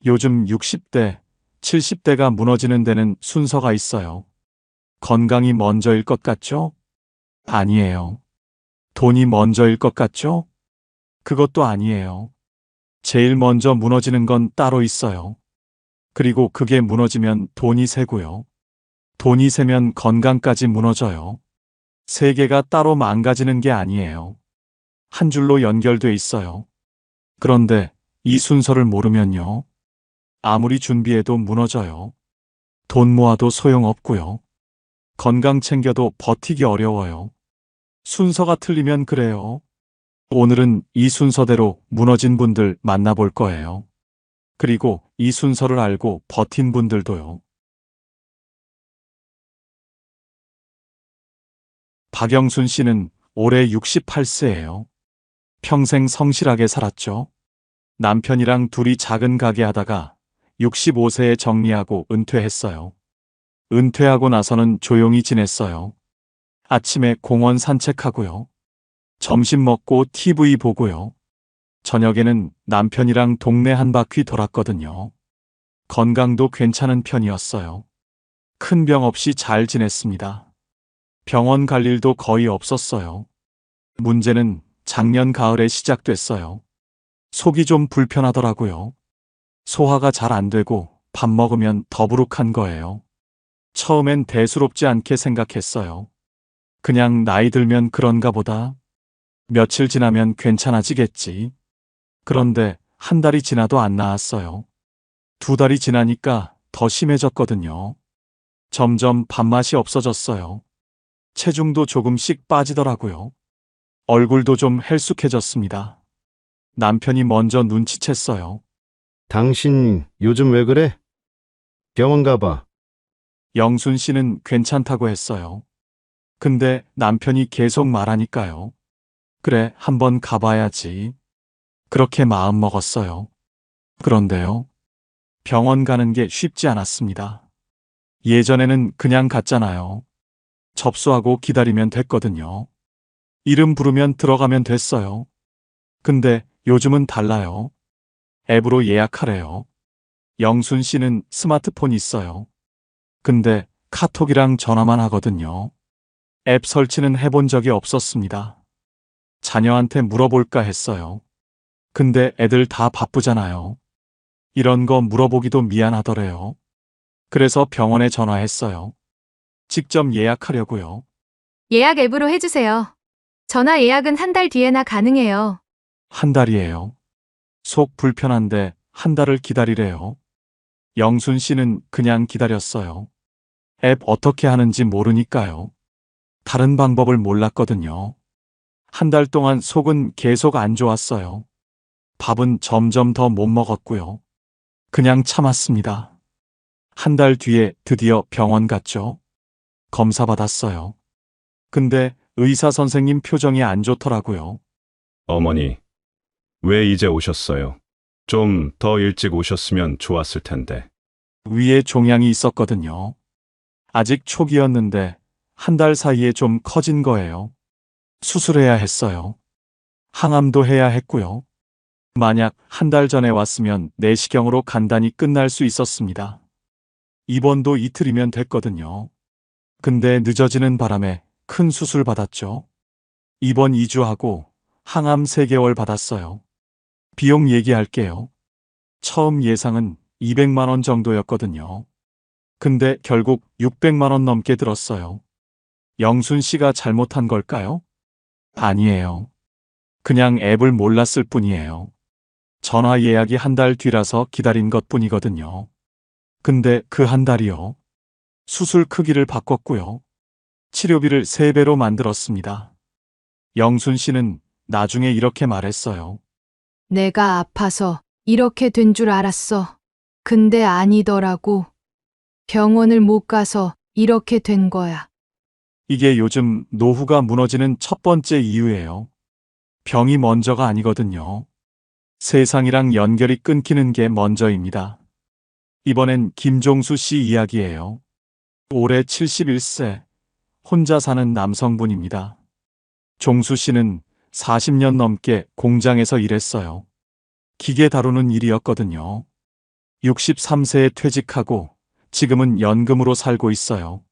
요즘 60대, 70대가 무너지는 데는 순서가 있어요. 건강이 먼저일 것 같죠? 아니에요. 돈이 먼저일 것 같죠? 그것도 아니에요. 제일 먼저 무너지는 건 따로 있어요. 그리고 그게 무너지면 돈이 새고요. 돈이 새면 건강까지 무너져요. 세 개가 따로 망가지는 게 아니에요. 한 줄로 연결돼 있어요. 그런데 이 순서를 모르면요. 아무리 준비해도 무너져요. 돈 모아도 소용없고요. 건강 챙겨도 버티기 어려워요. 순서가 틀리면 그래요. 오늘은 이 순서대로 무너진 분들 만나볼 거예요. 그리고 이 순서를 알고 버틴 분들도요. 박영순 씨는 올해 68세예요. 평생 성실하게 살았죠. 남편이랑 둘이 작은 가게 하다가 65세에 정리하고 은퇴했어요. 은퇴하고 나서는 조용히 지냈어요. 아침에 공원 산책하고요. 점심 먹고 TV 보고요. 저녁에는 남편이랑 동네 한 바퀴 돌았거든요. 건강도 괜찮은 편이었어요. 큰 병 없이 잘 지냈습니다. 병원 갈 일도 거의 없었어요. 문제는 작년 가을에 시작됐어요. 속이 좀 불편하더라고요. 소화가 잘 안 되고 밥 먹으면 더부룩한 거예요. 처음엔 대수롭지 않게 생각했어요. 그냥 나이 들면 그런가 보다. 며칠 지나면 괜찮아지겠지. 그런데 한 달이 지나도 안 나았어요. 두 달이 지나니까 더 심해졌거든요. 점점 밥맛이 없어졌어요. 체중도 조금씩 빠지더라고요. 얼굴도 좀 헬쑥해졌습니다. 남편이 먼저 눈치챘어요. 당신 요즘 왜 그래? 병원 가봐. 영순 씨는 괜찮다고 했어요. 근데 남편이 계속 말하니까요. 그래, 한번 가봐야지. 그렇게 마음 먹었어요. 그런데요. 병원 가는 게 쉽지 않았습니다. 예전에는 그냥 갔잖아요. 접수하고 기다리면 됐거든요. 이름 부르면 들어가면 됐어요. 근데 요즘은 달라요. 앱으로 예약하래요. 영순 씨는 스마트폰 있어요. 근데 카톡이랑 전화만 하거든요. 앱 설치는 해본 적이 없었습니다. 자녀한테 물어볼까 했어요. 근데 애들 다 바쁘잖아요. 이런 거 물어보기도 미안하더래요. 그래서 병원에 전화했어요. 직접 예약하려고요. 예약 앱으로 해주세요. 전화 예약은 한 달 뒤에나 가능해요. 한 달이에요. 속 불편한데 한 달을 기다리래요. 영순 씨는 그냥 기다렸어요. 앱 어떻게 하는지 모르니까요. 다른 방법을 몰랐거든요. 한 달 동안 속은 계속 안 좋았어요. 밥은 점점 더 못 먹었고요. 그냥 참았습니다. 한 달 뒤에 드디어 병원 갔죠. 검사 받았어요. 근데 의사 선생님 표정이 안 좋더라고요. 어머니, 왜 이제 오셨어요? 좀 더 일찍 오셨으면 좋았을 텐데. 위에 종양이 있었거든요. 아직 초기였는데 한 달 사이에 좀 커진 거예요. 수술해야 했어요. 항암도 해야 했고요. 만약 한 달 전에 왔으면 내시경으로 간단히 끝날 수 있었습니다. 입원도 이틀이면 됐거든요. 근데 늦어지는 바람에 큰 수술 받았죠. 입원 2주하고 항암 3개월 받았어요. 비용 얘기할게요. 처음 예상은 200만 원 정도였거든요. 근데 결국 600만 원 넘게 들었어요. 영순 씨가 잘못한 걸까요? 아니에요. 그냥 앱을 몰랐을 뿐이에요. 전화 예약이 한 달 뒤라서 기다린 것 뿐이거든요. 근데 그 한 달이요. 수술 크기를 바꿨고요. 치료비를 3배로 만들었습니다. 영순 씨는 나중에 이렇게 말했어요. 내가 아파서 이렇게 된 줄 알았어. 근데 아니더라고. 병원을 못 가서 이렇게 된 거야. 이게 요즘 노후가 무너지는 첫 번째 이유예요. 병이 먼저가 아니거든요. 세상이랑 연결이 끊기는 게 먼저입니다. 이번엔 김종수 씨 이야기예요. 올해 71세, 혼자 사는 남성분입니다. 종수 씨는 40년 넘게 공장에서 일했어요. 기계 다루는 일이었거든요. 63세에 퇴직하고 지금은 연금으로 살고 있어요.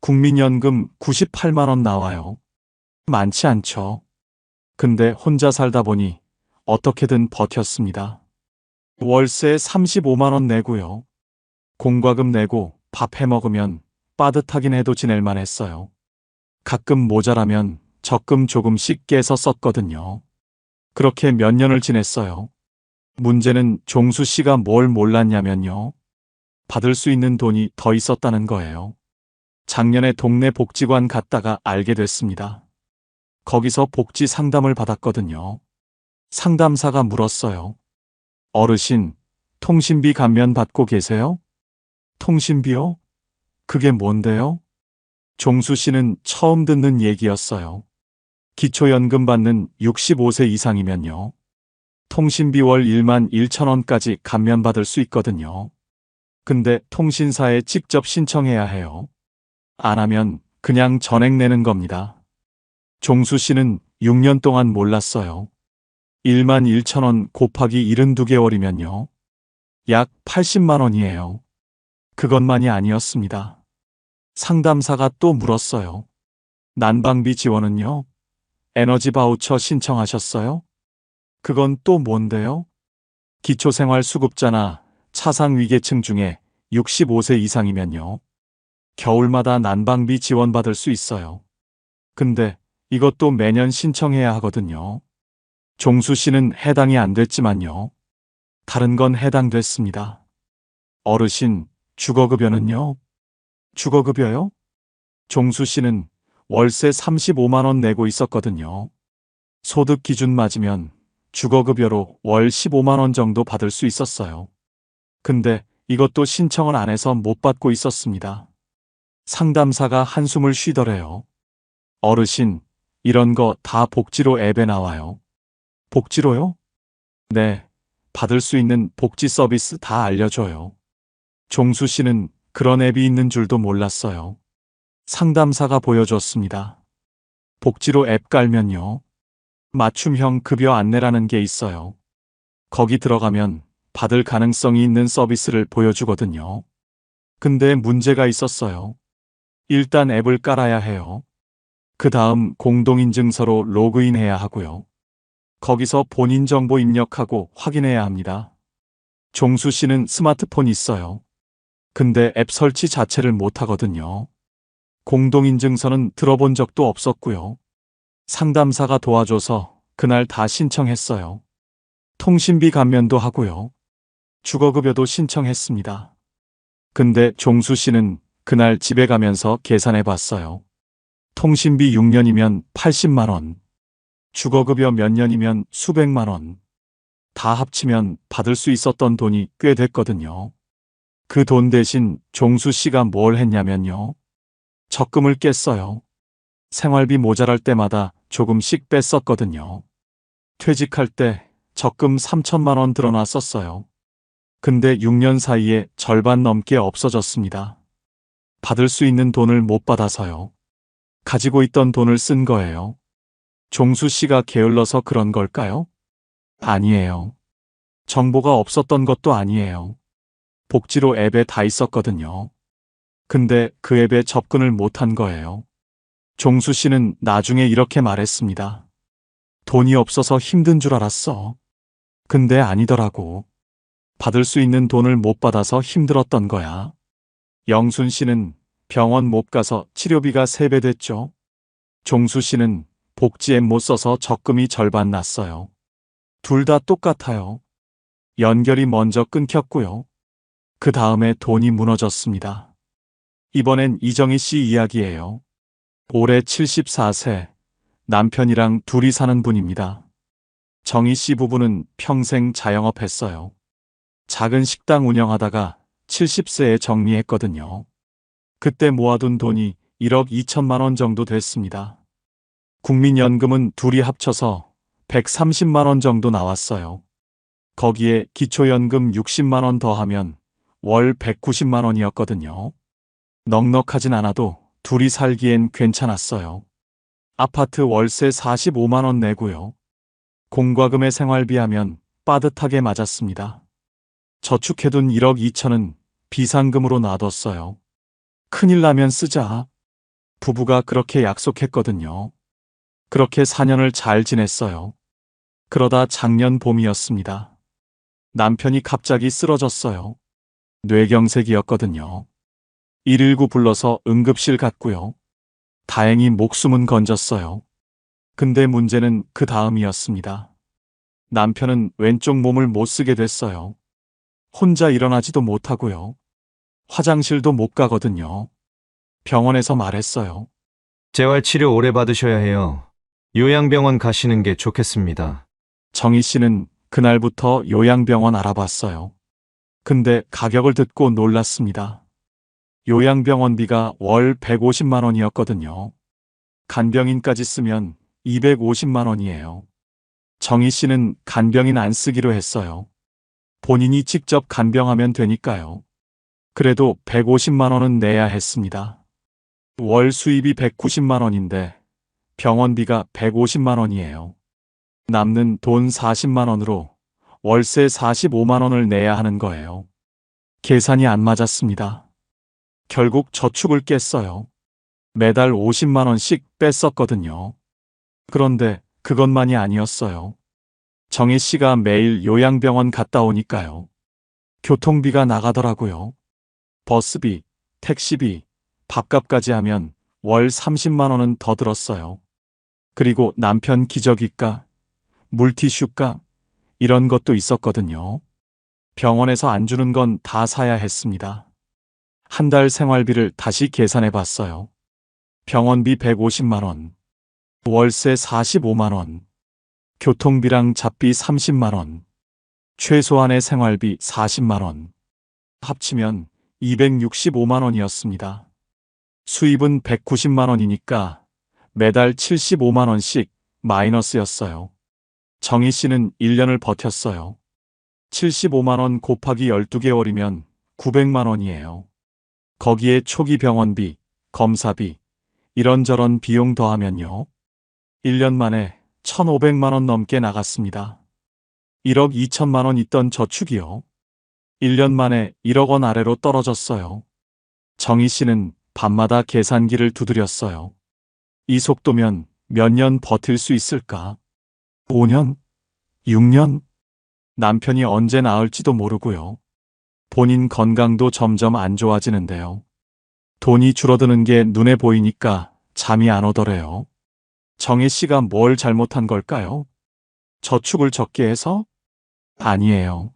국민연금 98만 원 나와요. 많지 않죠. 근데 혼자 살다 보니 어떻게든 버텼습니다. 월세 35만 원 내고요. 공과금 내고 밥 해 먹으면 빠듯하긴 해도 지낼만 했어요. 가끔 모자라면 적금 조금씩 깨서 썼거든요. 그렇게 몇 년을 지냈어요. 문제는 종수 씨가 뭘 몰랐냐면요. 받을 수 있는 돈이 더 있었다는 거예요. 작년에 동네 복지관 갔다가 알게 됐습니다. 거기서 복지 상담을 받았거든요. 상담사가 물었어요. 어르신, 통신비 감면 받고 계세요? 통신비요? 그게 뭔데요? 종수 씨는 처음 듣는 얘기였어요. 기초연금 받는 65세 이상이면요. 통신비 월 1만 1천 원까지 감면받을 수 있거든요. 근데 통신사에 직접 신청해야 해요. 안 하면 그냥 전액 내는 겁니다. 종수 씨는 6년 동안 몰랐어요. 1만 1천 원 곱하기 72개월이면요. 약 80만 원이에요. 그것만이 아니었습니다. 상담사가 또 물었어요. 난방비 지원은요? 에너지 바우처 신청하셨어요? 그건 또 뭔데요? 기초생활수급자나 차상위계층 중에 65세 이상이면요. 겨울마다 난방비 지원받을 수 있어요. 근데 이것도 매년 신청해야 하거든요. 종수 씨는 해당이 안 됐지만요. 다른 건 해당됐습니다. 어르신, 주거급여는요? 주거급여요? 종수 씨는 월세 35만 원 내고 있었거든요. 소득 기준 맞으면 주거급여로 월 15만 원 정도 받을 수 있었어요. 근데 이것도 신청을 안 해서 못 받고 있었습니다. 상담사가 한숨을 쉬더래요. 어르신, 이런 거 다 복지로 앱에 나와요. 복지로요? 네, 받을 수 있는 복지 서비스 다 알려줘요. 종수 씨는 그런 앱이 있는 줄도 몰랐어요. 상담사가 보여줬습니다. 복지로 앱 깔면요. 맞춤형 급여 안내라는 게 있어요. 거기 들어가면 받을 가능성이 있는 서비스를 보여주거든요. 근데 문제가 있었어요. 일단 앱을 깔아야 해요. 그 다음 공동인증서로 로그인해야 하고요. 거기서 본인 정보 입력하고 확인해야 합니다. 종수 씨는 스마트폰 있어요. 근데 앱 설치 자체를 못 하거든요. 공동인증서는 들어본 적도 없었고요. 상담사가 도와줘서 그날 다 신청했어요. 통신비 감면도 하고요. 주거급여도 신청했습니다. 근데 종수 씨는 그날 집에 가면서 계산해 봤어요. 통신비 6년이면 80만 원. 주거급여 몇 년이면 수백만 원. 다 합치면 받을 수 있었던 돈이 꽤 됐거든요. 그 돈 대신 종수 씨가 뭘 했냐면요. 적금을 깼어요. 생활비 모자랄 때마다 조금씩 뺐었거든요. 퇴직할 때 적금 3천만 원 들어놔 썼어요. 근데 6년 사이에 절반 넘게 없어졌습니다. 받을 수 있는 돈을 못 받아서요. 가지고 있던 돈을 쓴 거예요. 종수 씨가 게을러서 그런 걸까요? 아니에요. 정보가 없었던 것도 아니에요. 복지로 앱에 다 있었거든요. 근데 그 앱에 접근을 못한 거예요. 종수 씨는 나중에 이렇게 말했습니다. 돈이 없어서 힘든 줄 알았어. 근데 아니더라고. 받을 수 있는 돈을 못 받아서 힘들었던 거야. 영순 씨는 병원 못 가서 치료비가 3배 됐죠. 종수 씨는 복지 앱 못 써서 적금이 절반 났어요. 둘 다 똑같아요. 연결이 먼저 끊겼고요. 그 다음에 돈이 무너졌습니다. 이번엔 이정희 씨 이야기예요. 올해 74세, 남편이랑 둘이 사는 분입니다. 정희 씨 부부는 평생 자영업 했어요. 작은 식당 운영하다가 70세에 정리했거든요. 그때 모아둔 돈이 1억 2천만 원 정도 됐습니다. 국민연금은 둘이 합쳐서 130만 원 정도 나왔어요. 거기에 기초연금 60만 원 더하면 월 190만 원이었거든요. 넉넉하진 않아도 둘이 살기엔 괜찮았어요. 아파트 월세 45만 원 내고요. 공과금에 생활비 하면 빠듯하게 맞았습니다. 저축해둔 1억 2천은 비상금으로 놔뒀어요. 큰일 나면 쓰자. 부부가 그렇게 약속했거든요. 그렇게 4년을 잘 지냈어요. 그러다 작년 봄이었습니다. 남편이 갑자기 쓰러졌어요. 뇌경색이었거든요. 119 불러서 응급실 갔고요. 다행히 목숨은 건졌어요. 근데 문제는 그 다음이었습니다. 남편은 왼쪽 몸을 못 쓰게 됐어요. 혼자 일어나지도 못하고요. 화장실도 못 가거든요. 병원에서 말했어요. 재활치료 오래 받으셔야 해요. 요양병원 가시는 게 좋겠습니다. 정희 씨는 그날부터 요양병원 알아봤어요. 근데 가격을 듣고 놀랐습니다. 요양병원비가 월 150만 원이었거든요. 간병인까지 쓰면 250만 원이에요. 정희 씨는 간병인 안 쓰기로 했어요. 본인이 직접 간병하면 되니까요. 그래도 150만 원은 내야 했습니다. 월 수입이 190만 원인데 병원비가 150만 원이에요. 남는 돈 40만 원으로 월세 45만 원을 내야 하는 거예요. 계산이 안 맞았습니다. 결국 저축을 깼어요. 매달 50만 원씩 뺐었거든요. 그런데 그것만이 아니었어요. 정희 씨가 매일 요양병원 갔다 오니까요. 교통비가 나가더라고요. 버스비, 택시비, 밥값까지 하면 월 30만 원은 더 들었어요. 그리고 남편 기저귀값, 물티슈값, 이런 것도 있었거든요. 병원에서 안 주는 건 다 사야 했습니다. 한 달 생활비를 다시 계산해 봤어요. 병원비 150만 원, 월세 45만 원, 교통비랑 잡비 30만 원, 최소한의 생활비 40만 원. 합치면 265만 원이었습니다. 수입은 190만 원이니까 매달 75만 원씩 마이너스였어요. 정희 씨는 1년을 버텼어요. 75만 원 곱하기 12개월이면 900만 원이에요. 거기에 초기 병원비, 검사비, 이런저런 비용 더하면요. 1년 만에 1,500만 원 넘게 나갔습니다. 1억 2천만 원 있던 저축이요. 1년 만에 1억 원 아래로 떨어졌어요. 정희 씨는 밤마다 계산기를 두드렸어요. 이 속도면 몇 년 버틸 수 있을까? 5년? 6년? 남편이 언제 나을지도 모르고요. 본인 건강도 점점 안 좋아지는데요. 돈이 줄어드는 게 눈에 보이니까 잠이 안 오더래요. 정희 씨가 뭘 잘못한 걸까요? 저축을 적게 해서? 아니에요.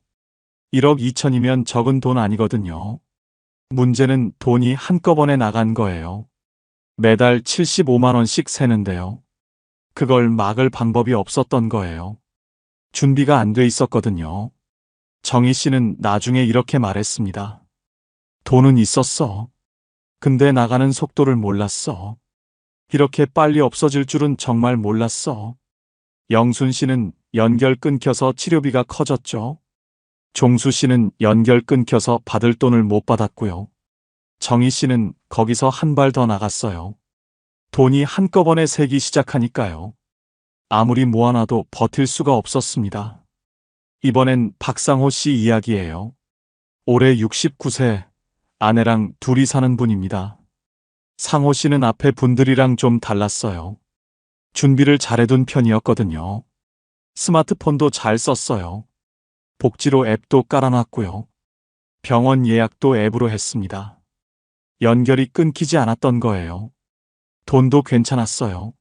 1억 2천이면 적은 돈 아니거든요. 문제는 돈이 한꺼번에 나간 거예요. 매달 75만 원씩 새는데요. 그걸 막을 방법이 없었던 거예요. 준비가 안 돼 있었거든요. 정희 씨는 나중에 이렇게 말했습니다. 돈은 있었어. 근데 나가는 속도를 몰랐어. 이렇게 빨리 없어질 줄은 정말 몰랐어. 영순 씨는 연결 끊겨서 치료비가 커졌죠. 종수 씨는 연결 끊겨서 받을 돈을 못 받았고요. 정희 씨는 거기서 한 발 더 나갔어요. 돈이 한꺼번에 새기 시작하니까요. 아무리 모아놔도 버틸 수가 없었습니다. 이번엔 박상호 씨 이야기예요. 올해 69세, 아내랑 둘이 사는 분입니다. 상호 씨는 앞에 분들이랑 좀 달랐어요. 준비를 잘해둔 편이었거든요. 스마트폰도 잘 썼어요. 복지로 앱도 깔아놨고요. 병원 예약도 앱으로 했습니다. 연결이 끊기지 않았던 거예요. 돈도 괜찮았어요.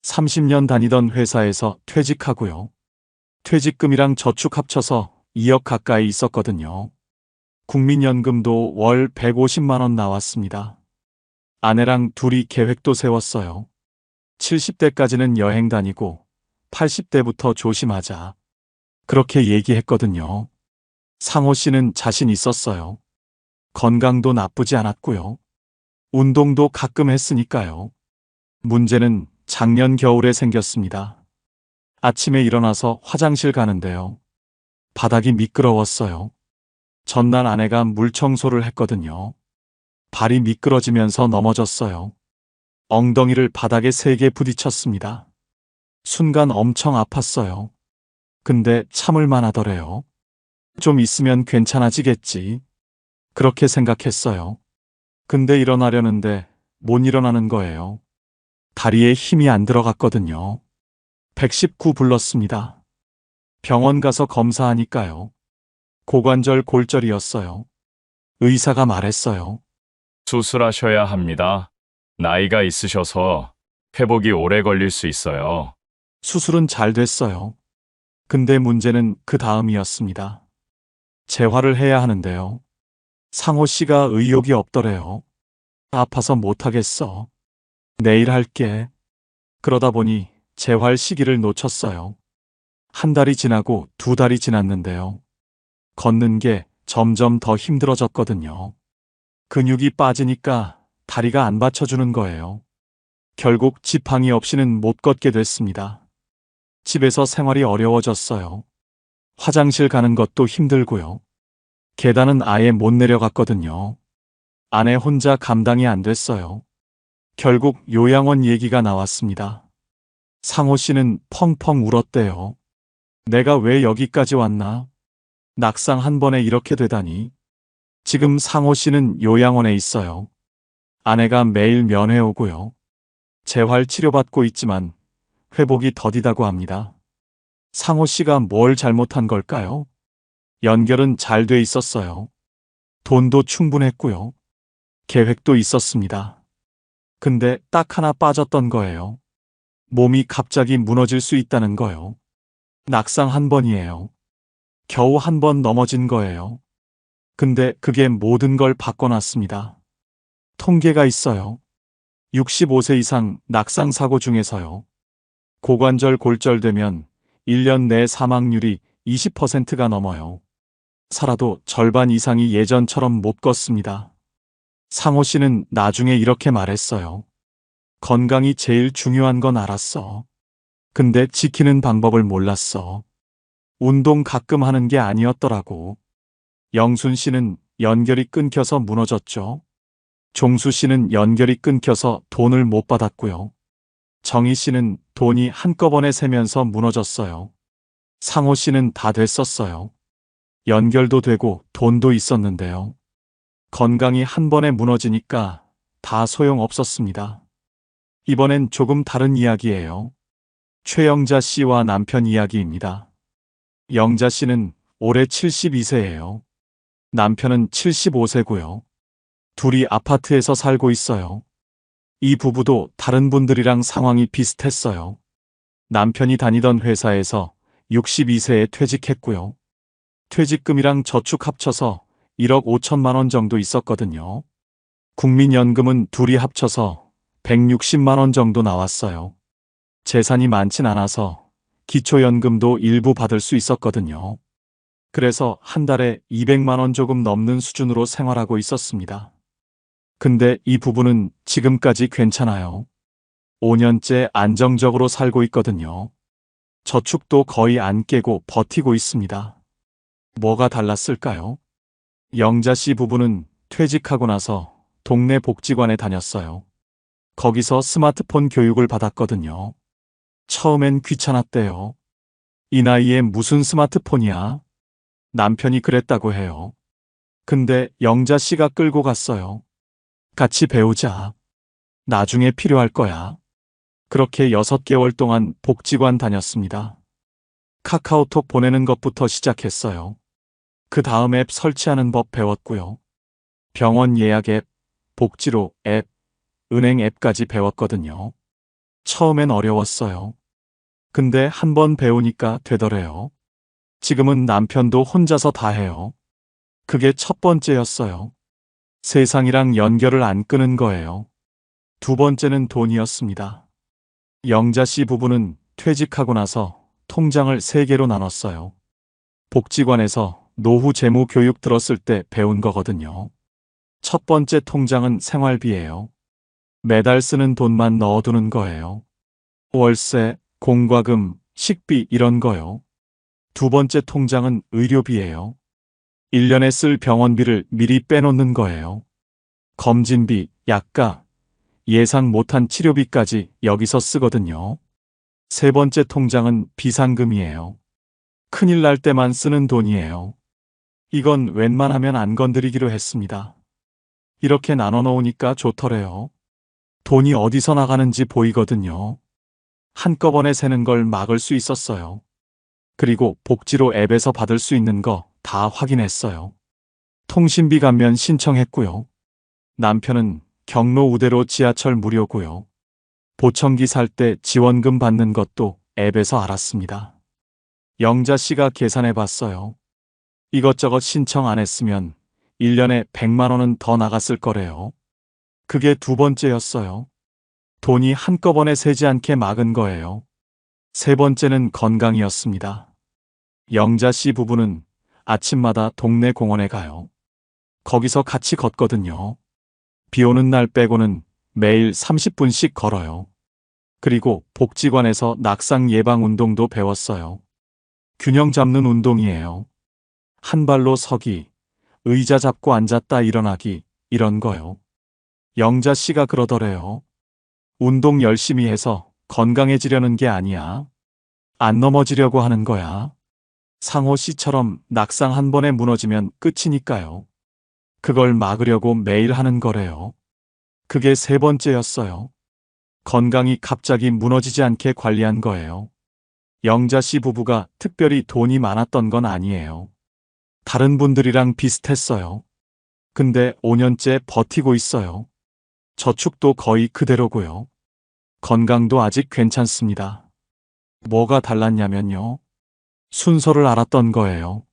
30년 다니던 회사에서 퇴직하고요. 퇴직금이랑 저축 합쳐서 2억 가까이 있었거든요. 국민연금도 월 150만 원 나왔습니다. 아내랑 둘이 계획도 세웠어요. 70대까지는 여행 다니고 80대부터 조심하자. 그렇게 얘기했거든요. 상호 씨는 자신 있었어요. 건강도 나쁘지 않았고요. 운동도 가끔 했으니까요. 문제는 작년 겨울에 생겼습니다. 아침에 일어나서 화장실 가는데요. 바닥이 미끄러웠어요. 전날 아내가 물 청소를 했거든요. 발이 미끄러지면서 넘어졌어요. 엉덩이를 바닥에 세게 부딪혔습니다. 순간 엄청 아팠어요. 근데 참을 만하더래요. 좀 있으면 괜찮아지겠지. 그렇게 생각했어요. 근데 일어나려는데 못 일어나는 거예요. 다리에 힘이 안 들어갔거든요. 119 불렀습니다. 병원 가서 검사하니까요. 고관절 골절이었어요. 의사가 말했어요. 수술하셔야 합니다. 나이가 있으셔서 회복이 오래 걸릴 수 있어요. 수술은 잘 됐어요. 근데 문제는 그 다음이었습니다. 재활을 해야 하는데요. 상호 씨가 의욕이 없더래요. 아파서 못하겠어. 내일 할게. 그러다 보니 재활 시기를 놓쳤어요. 한 달이 지나고 두 달이 지났는데요. 걷는 게 점점 더 힘들어졌거든요. 근육이 빠지니까 다리가 안 받쳐주는 거예요. 결국 지팡이 없이는 못 걷게 됐습니다. 집에서 생활이 어려워졌어요. 화장실 가는 것도 힘들고요. 계단은 아예 못 내려갔거든요. 아내 혼자 감당이 안 됐어요. 결국 요양원 얘기가 나왔습니다. 상호 씨는 펑펑 울었대요. 내가 왜 여기까지 왔나? 낙상 한 번에 이렇게 되다니. 지금 상호 씨는 요양원에 있어요. 아내가 매일 면회 오고요. 재활 치료받고 있지만 회복이 더디다고 합니다. 상호 씨가 뭘 잘못한 걸까요? 연결은 잘 돼 있었어요. 돈도 충분했고요. 계획도 있었습니다. 근데 딱 하나 빠졌던 거예요. 몸이 갑자기 무너질 수 있다는 거요. 낙상 한 번이에요. 겨우 한 번 넘어진 거예요. 근데 그게 모든 걸 바꿔놨습니다. 통계가 있어요. 65세 이상 낙상 사고 중에서요. 고관절 골절되면 1년 내 사망률이 20%가 넘어요. 살아도 절반 이상이 예전처럼 못 걷습니다. 상호 씨는 나중에 이렇게 말했어요. 건강이 제일 중요한 건 알았어. 근데 지키는 방법을 몰랐어. 운동 가끔 하는 게 아니었더라고. 영순 씨는 연결이 끊겨서 무너졌죠. 종수 씨는 연결이 끊겨서 돈을 못 받았고요. 정희 씨는 돈이 한꺼번에 새면서 무너졌어요. 상호 씨는 다 됐었어요. 연결도 되고 돈도 있었는데요. 건강이 한 번에 무너지니까 다 소용없었습니다. 이번엔 조금 다른 이야기예요. 최영자 씨와 남편 이야기입니다. 영자 씨는 올해 72세예요. 남편은 75세고요. 둘이 아파트에서 살고 있어요. 이 부부도 다른 분들이랑 상황이 비슷했어요. 남편이 다니던 회사에서 62세에 퇴직했고요. 퇴직금이랑 저축 합쳐서 1억 5천만 원 정도 있었거든요. 국민연금은 둘이 합쳐서 160만 원 정도 나왔어요. 재산이 많진 않아서 기초연금도 일부 받을 수 있었거든요. 그래서 한 달에 200만 원 조금 넘는 수준으로 생활하고 있었습니다. 근데 이 부부는 지금까지 괜찮아요. 5년째 안정적으로 살고 있거든요. 저축도 거의 안 깨고 버티고 있습니다. 뭐가 달랐을까요? 영자 씨 부부는 퇴직하고 나서 동네 복지관에 다녔어요. 거기서 스마트폰 교육을 받았거든요. 처음엔 귀찮았대요. 이 나이에 무슨 스마트폰이야? 남편이 그랬다고 해요. 근데 영자 씨가 끌고 갔어요. 같이 배우자. 나중에 필요할 거야. 그렇게 6개월 동안 복지관 다녔습니다. 카카오톡 보내는 것부터 시작했어요. 그 다음 앱 설치하는 법 배웠고요. 병원 예약 앱, 복지로 앱, 은행 앱까지 배웠거든요. 처음엔 어려웠어요. 근데 한 번 배우니까 되더래요. 지금은 남편도 혼자서 다 해요. 그게 첫 번째였어요. 세상이랑 연결을 안 끄는 거예요. 두 번째는 돈이었습니다. 영자 씨 부부는 퇴직하고 나서 통장을 3개로 나눴어요. 복지관에서 노후 재무 교육 들었을 때 배운 거거든요. 첫 번째 통장은 생활비예요. 매달 쓰는 돈만 넣어두는 거예요. 월세, 공과금, 식비 이런 거요. 두 번째 통장은 의료비예요. 1년에 쓸 병원비를 미리 빼놓는 거예요. 검진비, 약가, 예상 못한 치료비까지 여기서 쓰거든요. 세 번째 통장은 비상금이에요. 큰일 날 때만 쓰는 돈이에요. 이건 웬만하면 안 건드리기로 했습니다. 이렇게 나눠 놓으니까 좋더래요. 돈이 어디서 나가는지 보이거든요. 한꺼번에 새는 걸 막을 수 있었어요. 그리고 복지로 앱에서 받을 수 있는 거 다 확인했어요. 통신비 감면 신청했고요. 남편은 경로 우대로 지하철 무료고요. 보청기 살 때 지원금 받는 것도 앱에서 알았습니다. 영자 씨가 계산해 봤어요. 이것저것 신청 안 했으면 1년에 100만 원은 더 나갔을 거래요. 그게 두 번째였어요. 돈이 한꺼번에 새지 않게 막은 거예요. 세 번째는 건강이었습니다. 영자 씨 부부는 아침마다 동네 공원에 가요. 거기서 같이 걷거든요. 비 오는 날 빼고는 매일 30분씩 걸어요. 그리고 복지관에서 낙상 예방 운동도 배웠어요. 균형 잡는 운동이에요. 한 발로 서기, 의자 잡고 앉았다 일어나기, 이런 거요. 영자 씨가 그러더래요. 운동 열심히 해서 건강해지려는 게 아니야. 안 넘어지려고 하는 거야. 상호 씨처럼 낙상 한 번에 무너지면 끝이니까요. 그걸 막으려고 매일 하는 거래요. 그게 세 번째였어요. 건강이 갑자기 무너지지 않게 관리한 거예요. 영자 씨 부부가 특별히 돈이 많았던 건 아니에요. 다른 분들이랑 비슷했어요. 근데 5년째 버티고 있어요. 저축도 거의 그대로고요. 건강도 아직 괜찮습니다. 뭐가 달랐냐면요. 순서를 알았던 거예요.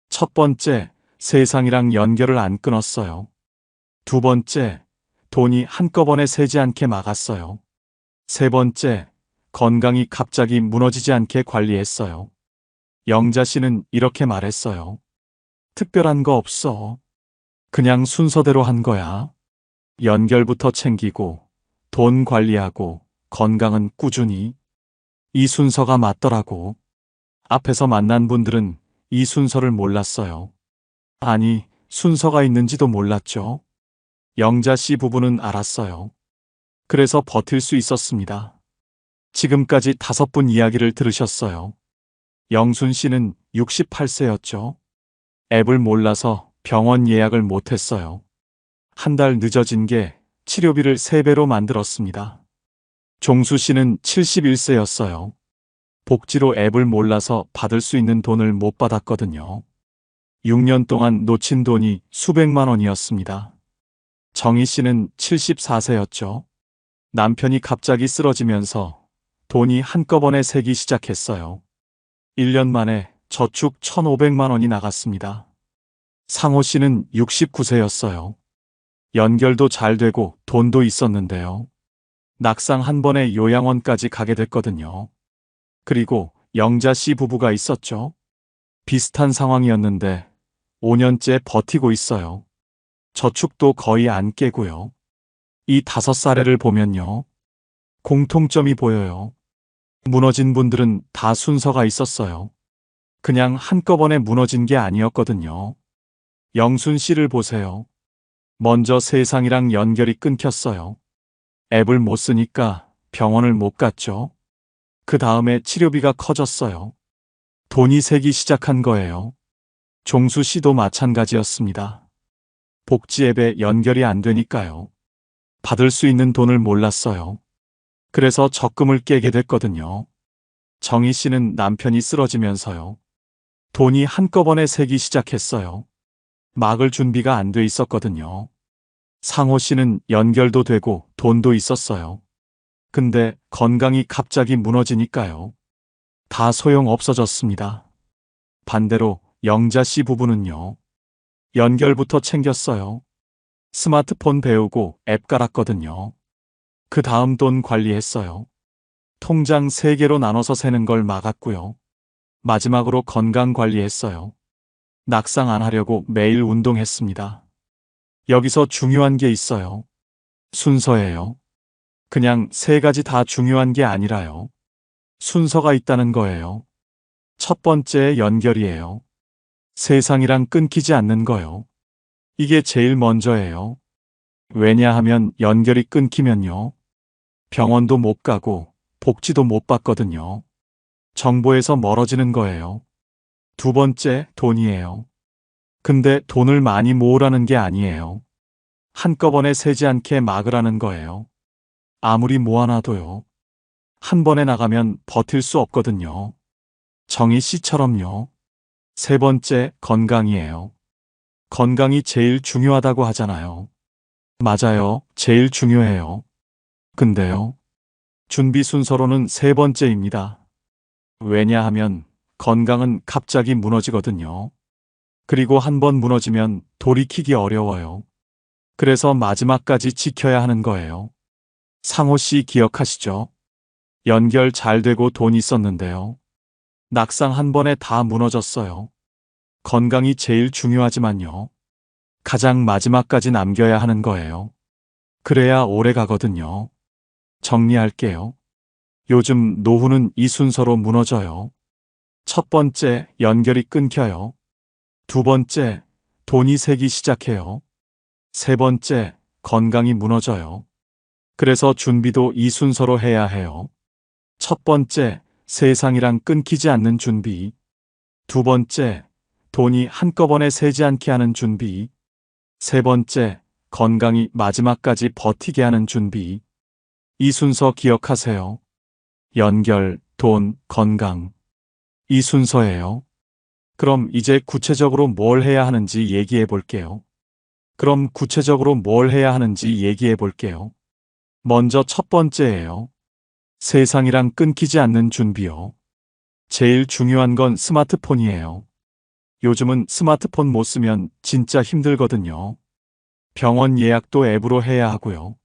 첫 번째, 세상이랑 연결을 안 끊었어요. 두 번째, 돈이 한꺼번에 새지 않게 막았어요. 세 번째, 건강이 갑자기 무너지지 않게 관리했어요. 영자 씨는 이렇게 말했어요. 특별한 거 없어. 그냥 순서대로 한 거야. 연결부터 챙기고, 돈 관리하고, 건강은 꾸준히. 이 순서가 맞더라고. 앞에서 만난 분들은 이 순서를 몰랐어요. 아니, 순서가 있는지도 몰랐죠. 영자 씨 부부는 알았어요. 그래서 버틸 수 있었습니다. 지금까지 5분 이야기를 들으셨어요. 영순 씨는 68세였죠. 앱을 몰라서 병원 예약을 못했어요. 한 달 늦어진 게 치료비를 3배로 만들었습니다. 종수 씨는 71세였어요. 복지로 앱을 몰라서 받을 수 있는 돈을 못 받았거든요. 6년 동안 놓친 돈이 수백만 원이었습니다. 정희 씨는 74세였죠. 남편이 갑자기 쓰러지면서 돈이 한꺼번에 새기 시작했어요. 1년 만에 저축 1,500만 원이 나갔습니다. 상호 씨는 69세였어요. 연결도 잘 되고 돈도 있었는데요. 낙상 한 번에 요양원까지 가게 됐거든요. 그리고 영자 씨 부부가 있었죠. 비슷한 상황이었는데 5년째 버티고 있어요. 저축도 거의 안 깨고요. 이 5사례를 보면요. 공통점이 보여요. 무너진 분들은 다 순서가 있었어요. 그냥 한꺼번에 무너진 게 아니었거든요. 영순 씨를 보세요. 먼저 세상이랑 연결이 끊겼어요. 앱을 못 쓰니까 병원을 못 갔죠. 그 다음에 치료비가 커졌어요. 돈이 새기 시작한 거예요. 종수 씨도 마찬가지였습니다. 복지 앱에 연결이 안 되니까요. 받을 수 있는 돈을 몰랐어요. 그래서 적금을 깨게 됐거든요. 정희 씨는 남편이 쓰러지면서요. 돈이 한꺼번에 새기 시작했어요. 막을 준비가 안 돼 있었거든요. 상호 씨는 연결도 되고 돈도 있었어요. 근데 건강이 갑자기 무너지니까요. 다 소용 없어졌습니다. 반대로 영자 씨 부부는요. 연결부터 챙겼어요. 스마트폰 배우고 앱 깔았거든요. 그 다음 돈 관리했어요. 통장 3개로 나눠서 세는 걸 막았고요. 마지막으로 건강 관리했어요. 낙상 안 하려고 매일 운동했습니다. 여기서 중요한 게 있어요. 순서예요. 그냥 3가지 다 중요한 게 아니라요. 순서가 있다는 거예요. 첫 번째 연결이에요. 세상이랑 끊기지 않는 거요. 이게 제일 먼저예요. 왜냐하면 연결이 끊기면요. 병원도 못 가고 복지도 못 받거든요. 정보에서 멀어지는 거예요. 두 번째 돈이에요. 근데 돈을 많이 모으라는 게 아니에요. 한꺼번에 세지 않게 막으라는 거예요. 아무리 모아놔도요. 한 번에 나가면 버틸 수 없거든요. 정희 씨처럼요. 세 번째, 건강이에요. 건강이 제일 중요하다고 하잖아요. 맞아요. 제일 중요해요. 근데요. 준비 순서로는 세 번째입니다. 왜냐하면 건강은 갑자기 무너지거든요. 그리고 한 번 무너지면 돌이키기 어려워요. 그래서 마지막까지 지켜야 하는 거예요. 상호 씨 기억하시죠? 연결 잘 되고 돈 있었는데요. 낙상 한 번에 다 무너졌어요. 건강이 제일 중요하지만요. 가장 마지막까지 남겨야 하는 거예요. 그래야 오래 가거든요. 정리할게요. 요즘 노후는 이 순서로 무너져요. 첫 번째, 연결이 끊겨요. 두 번째, 돈이 새기 시작해요. 세 번째, 건강이 무너져요. 그래서 준비도 이 순서로 해야 해요. 첫 번째, 세상이랑 끊기지 않는 준비. 두 번째, 돈이 한꺼번에 새지 않게 하는 준비. 세 번째, 건강이 마지막까지 버티게 하는 준비. 이 순서 기억하세요. 연결, 돈, 건강. 이 순서예요. 그럼 이제 구체적으로 뭘 해야 하는지 얘기해 볼게요. 먼저 첫 번째예요. 세상이랑 끊기지 않는 준비요. 제일 중요한 건 스마트폰이에요. 요즘은 스마트폰 못 쓰면 진짜 힘들거든요. 병원 예약도 앱으로 해야 하고요.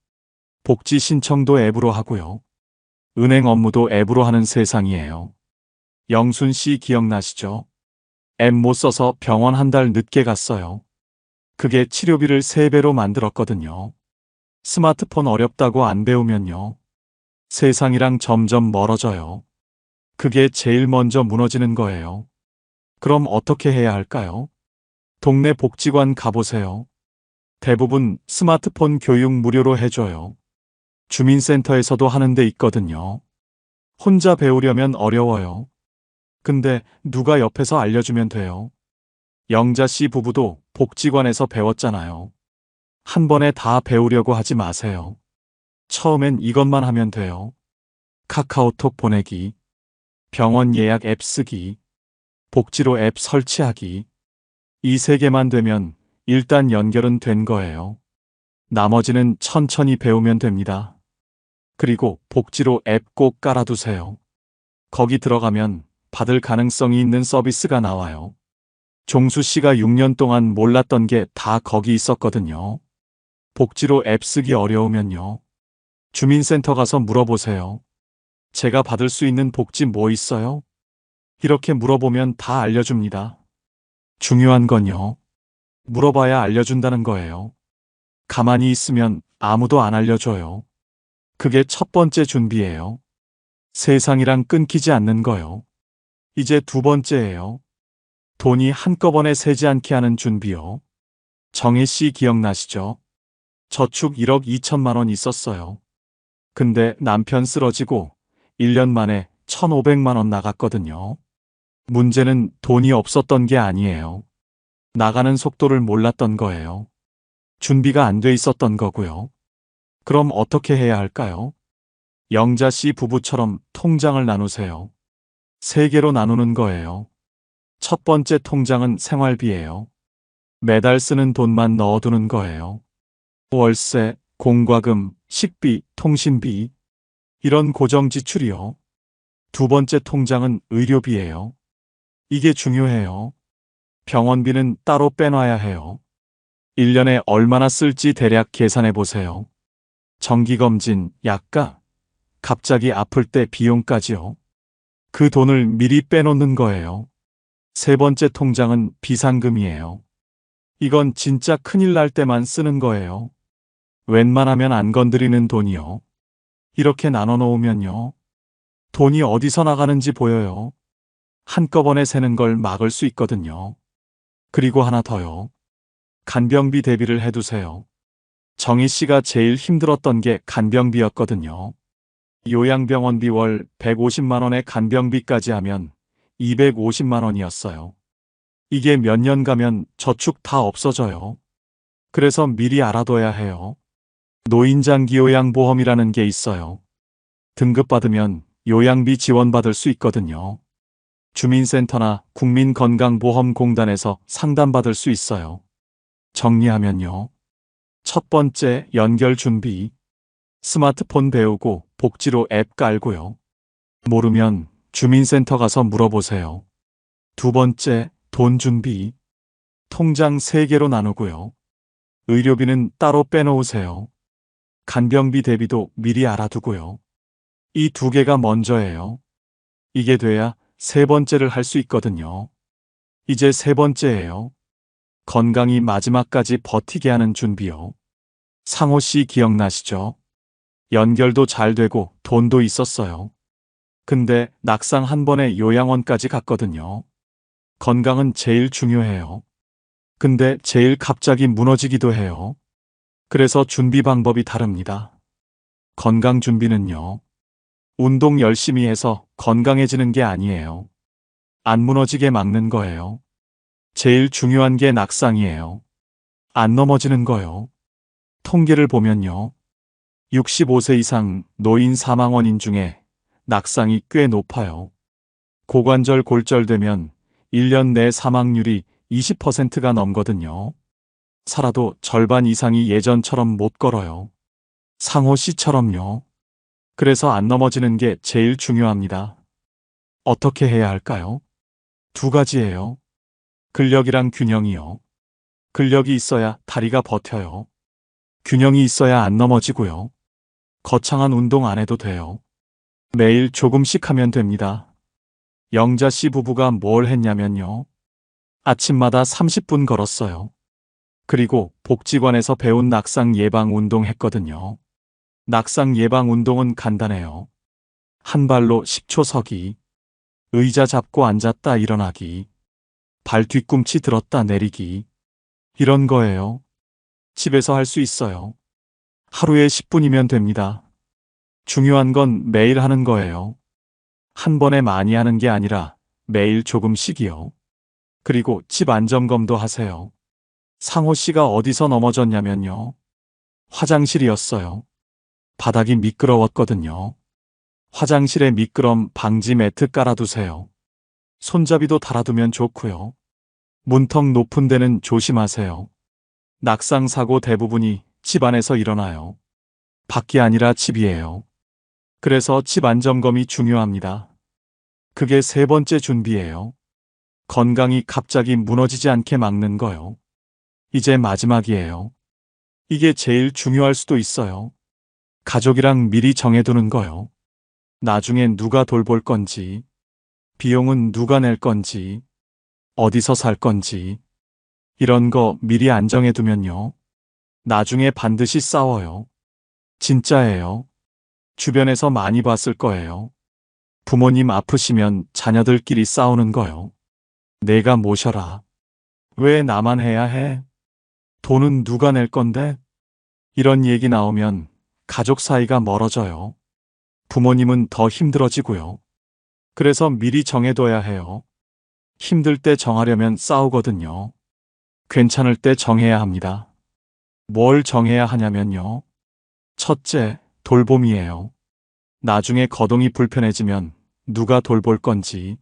복지 신청도 앱으로 하고요. 은행 업무도 앱으로 하는 세상이에요. 영순 씨 기억나시죠? 앱 못 써서 병원 한 달 늦게 갔어요. 그게 치료비를 3배로 만들었거든요. 스마트폰 어렵다고 안 배우면요. 세상이랑 점점 멀어져요. 그게 제일 먼저 무너지는 거예요. 그럼 어떻게 해야 할까요? 동네 복지관 가보세요. 대부분 스마트폰 교육 무료로 해줘요. 주민센터에서도 하는 데 있거든요. 혼자 배우려면 어려워요. 근데 누가 옆에서 알려주면 돼요. 영자 씨 부부도 복지관에서 배웠잖아요. 한 번에 다 배우려고 하지 마세요. 처음엔 이것만 하면 돼요. 카카오톡 보내기, 병원 예약 앱 쓰기, 복지로 앱 설치하기. 이 3개만 되면 일단 연결은 된 거예요. 나머지는 천천히 배우면 됩니다. 그리고 복지로 앱 꼭 깔아두세요. 거기 들어가면 받을 가능성이 있는 서비스가 나와요. 종수 씨가 6년 동안 몰랐던 게 다 거기 있었거든요. 복지로 앱 쓰기 어려우면요. 주민센터 가서 물어보세요. 제가 받을 수 있는 복지 뭐 있어요? 이렇게 물어보면 다 알려줍니다. 중요한 건요. 물어봐야 알려준다는 거예요. 가만히 있으면 아무도 안 알려줘요. 그게 첫 번째 준비예요. 세상이랑 끊기지 않는 거요. 이제 두 번째예요. 돈이 한꺼번에 새지 않게 하는 준비요. 정혜 씨 기억나시죠? 저축 1억 2천만 원 있었어요. 근데 남편 쓰러지고 1년 만에 1,500만 원 나갔거든요. 문제는 돈이 없었던 게 아니에요. 나가는 속도를 몰랐던 거예요. 준비가 안 돼 있었던 거고요. 그럼 어떻게 해야 할까요? 영자 씨 부부처럼 통장을 나누세요. 3개로 나누는 거예요. 첫 번째 통장은 생활비예요. 매달 쓰는 돈만 넣어두는 거예요. 월세, 공과금, 식비, 통신비, 이런 고정 지출이요. 두 번째 통장은 의료비예요. 이게 중요해요. 병원비는 따로 빼놔야 해요. 1년에 얼마나 쓸지 대략 계산해 보세요. 정기검진, 약가, 갑자기 아플 때 비용까지요. 그 돈을 미리 빼놓는 거예요. 세 번째 통장은 비상금이에요. 이건 진짜 큰일 날 때만 쓰는 거예요. 웬만하면 안 건드리는 돈이요. 이렇게 나눠 놓으면요. 돈이 어디서 나가는지 보여요. 한꺼번에 새는 걸 막을 수 있거든요. 그리고 하나 더요. 간병비 대비를 해두세요. 정희 씨가 제일 힘들었던 게 간병비였거든요. 요양병원비 월 150만 원의 간병비까지 하면 250만 원이었어요. 이게 몇 년 가면 저축 다 없어져요. 그래서 미리 알아둬야 해요. 노인장기 요양보험이라는 게 있어요. 등급받으면 요양비 지원받을 수 있거든요. 주민센터나 국민건강보험공단에서 상담받을 수 있어요. 정리하면요. 첫 번째, 연결 준비. 스마트폰 배우고 복지로 앱 깔고요. 모르면 주민센터 가서 물어보세요. 두 번째, 돈 준비. 통장 3개로 나누고요. 의료비는 따로 빼놓으세요. 간병비 대비도 미리 알아두고요. 이 2개가 먼저예요. 이게 돼야 세 번째를 할 수 있거든요. 이제 세 번째예요. 건강이 마지막까지 버티게 하는 준비요. 상호 씨 기억나시죠? 연결도 잘 되고 돈도 있었어요. 근데 낙상 한 번에 요양원까지 갔거든요. 건강은 제일 중요해요. 근데 제일 갑자기 무너지기도 해요. 그래서 준비 방법이 다릅니다. 건강 준비는요. 운동 열심히 해서 건강해지는 게 아니에요. 안 무너지게 막는 거예요. 제일 중요한 게 낙상이에요. 안 넘어지는 거요. 통계를 보면요. 65세 이상 노인 사망 원인 중에 낙상이 꽤 높아요. 고관절 골절되면 1년 내 사망률이 20%가 넘거든요. 살아도 절반 이상이 예전처럼 못 걸어요. 상호 씨처럼요. 그래서 안 넘어지는 게 제일 중요합니다. 어떻게 해야 할까요? 2가지예요. 근력이랑 균형이요. 근력이 있어야 다리가 버텨요. 균형이 있어야 안 넘어지고요. 거창한 운동 안 해도 돼요. 매일 조금씩 하면 됩니다. 영자 씨 부부가 뭘 했냐면요. 아침마다 30분 걸었어요. 그리고 복지관에서 배운 낙상 예방 운동 했거든요. 낙상 예방 운동은 간단해요. 한 발로 10초 서기, 의자 잡고 앉았다 일어나기, 발 뒤꿈치 들었다 내리기, 이런 거예요. 집에서 할 수 있어요. 하루에 10분이면 됩니다. 중요한 건 매일 하는 거예요. 한 번에 많이 하는 게 아니라 매일 조금씩이요. 그리고 집 안점검도 하세요. 상호 씨가 어디서 넘어졌냐면요. 화장실이었어요. 바닥이 미끄러웠거든요. 화장실에 미끄럼 방지 매트 깔아두세요. 손잡이도 달아두면 좋고요. 문턱 높은 데는 조심하세요. 낙상 사고 대부분이 집 안에서 일어나요. 밖이 아니라 집이에요. 그래서 집 안점검이 중요합니다. 그게 세 번째 준비예요. 건강이 갑자기 무너지지 않게 막는 거요. 이제 마지막이에요. 이게 제일 중요할 수도 있어요. 가족이랑 미리 정해두는 거요. 나중엔 누가 돌볼 건지, 비용은 누가 낼 건지, 어디서 살 건지, 이런 거 미리 안 정해두면요. 나중에 반드시 싸워요. 진짜예요. 주변에서 많이 봤을 거예요. 부모님 아프시면 자녀들끼리 싸우는 거요. 내가 모셔라. 왜 나만 해야 해? 돈은 누가 낼 건데? 이런 얘기 나오면 가족 사이가 멀어져요. 부모님은 더 힘들어지고요. 그래서 미리 정해둬야 해요. 힘들 때 정하려면 싸우거든요. 괜찮을 때 정해야 합니다. 뭘 정해야 하냐면요. 첫째, 돌봄이에요. 나중에 거동이 불편해지면 누가 돌볼 건지,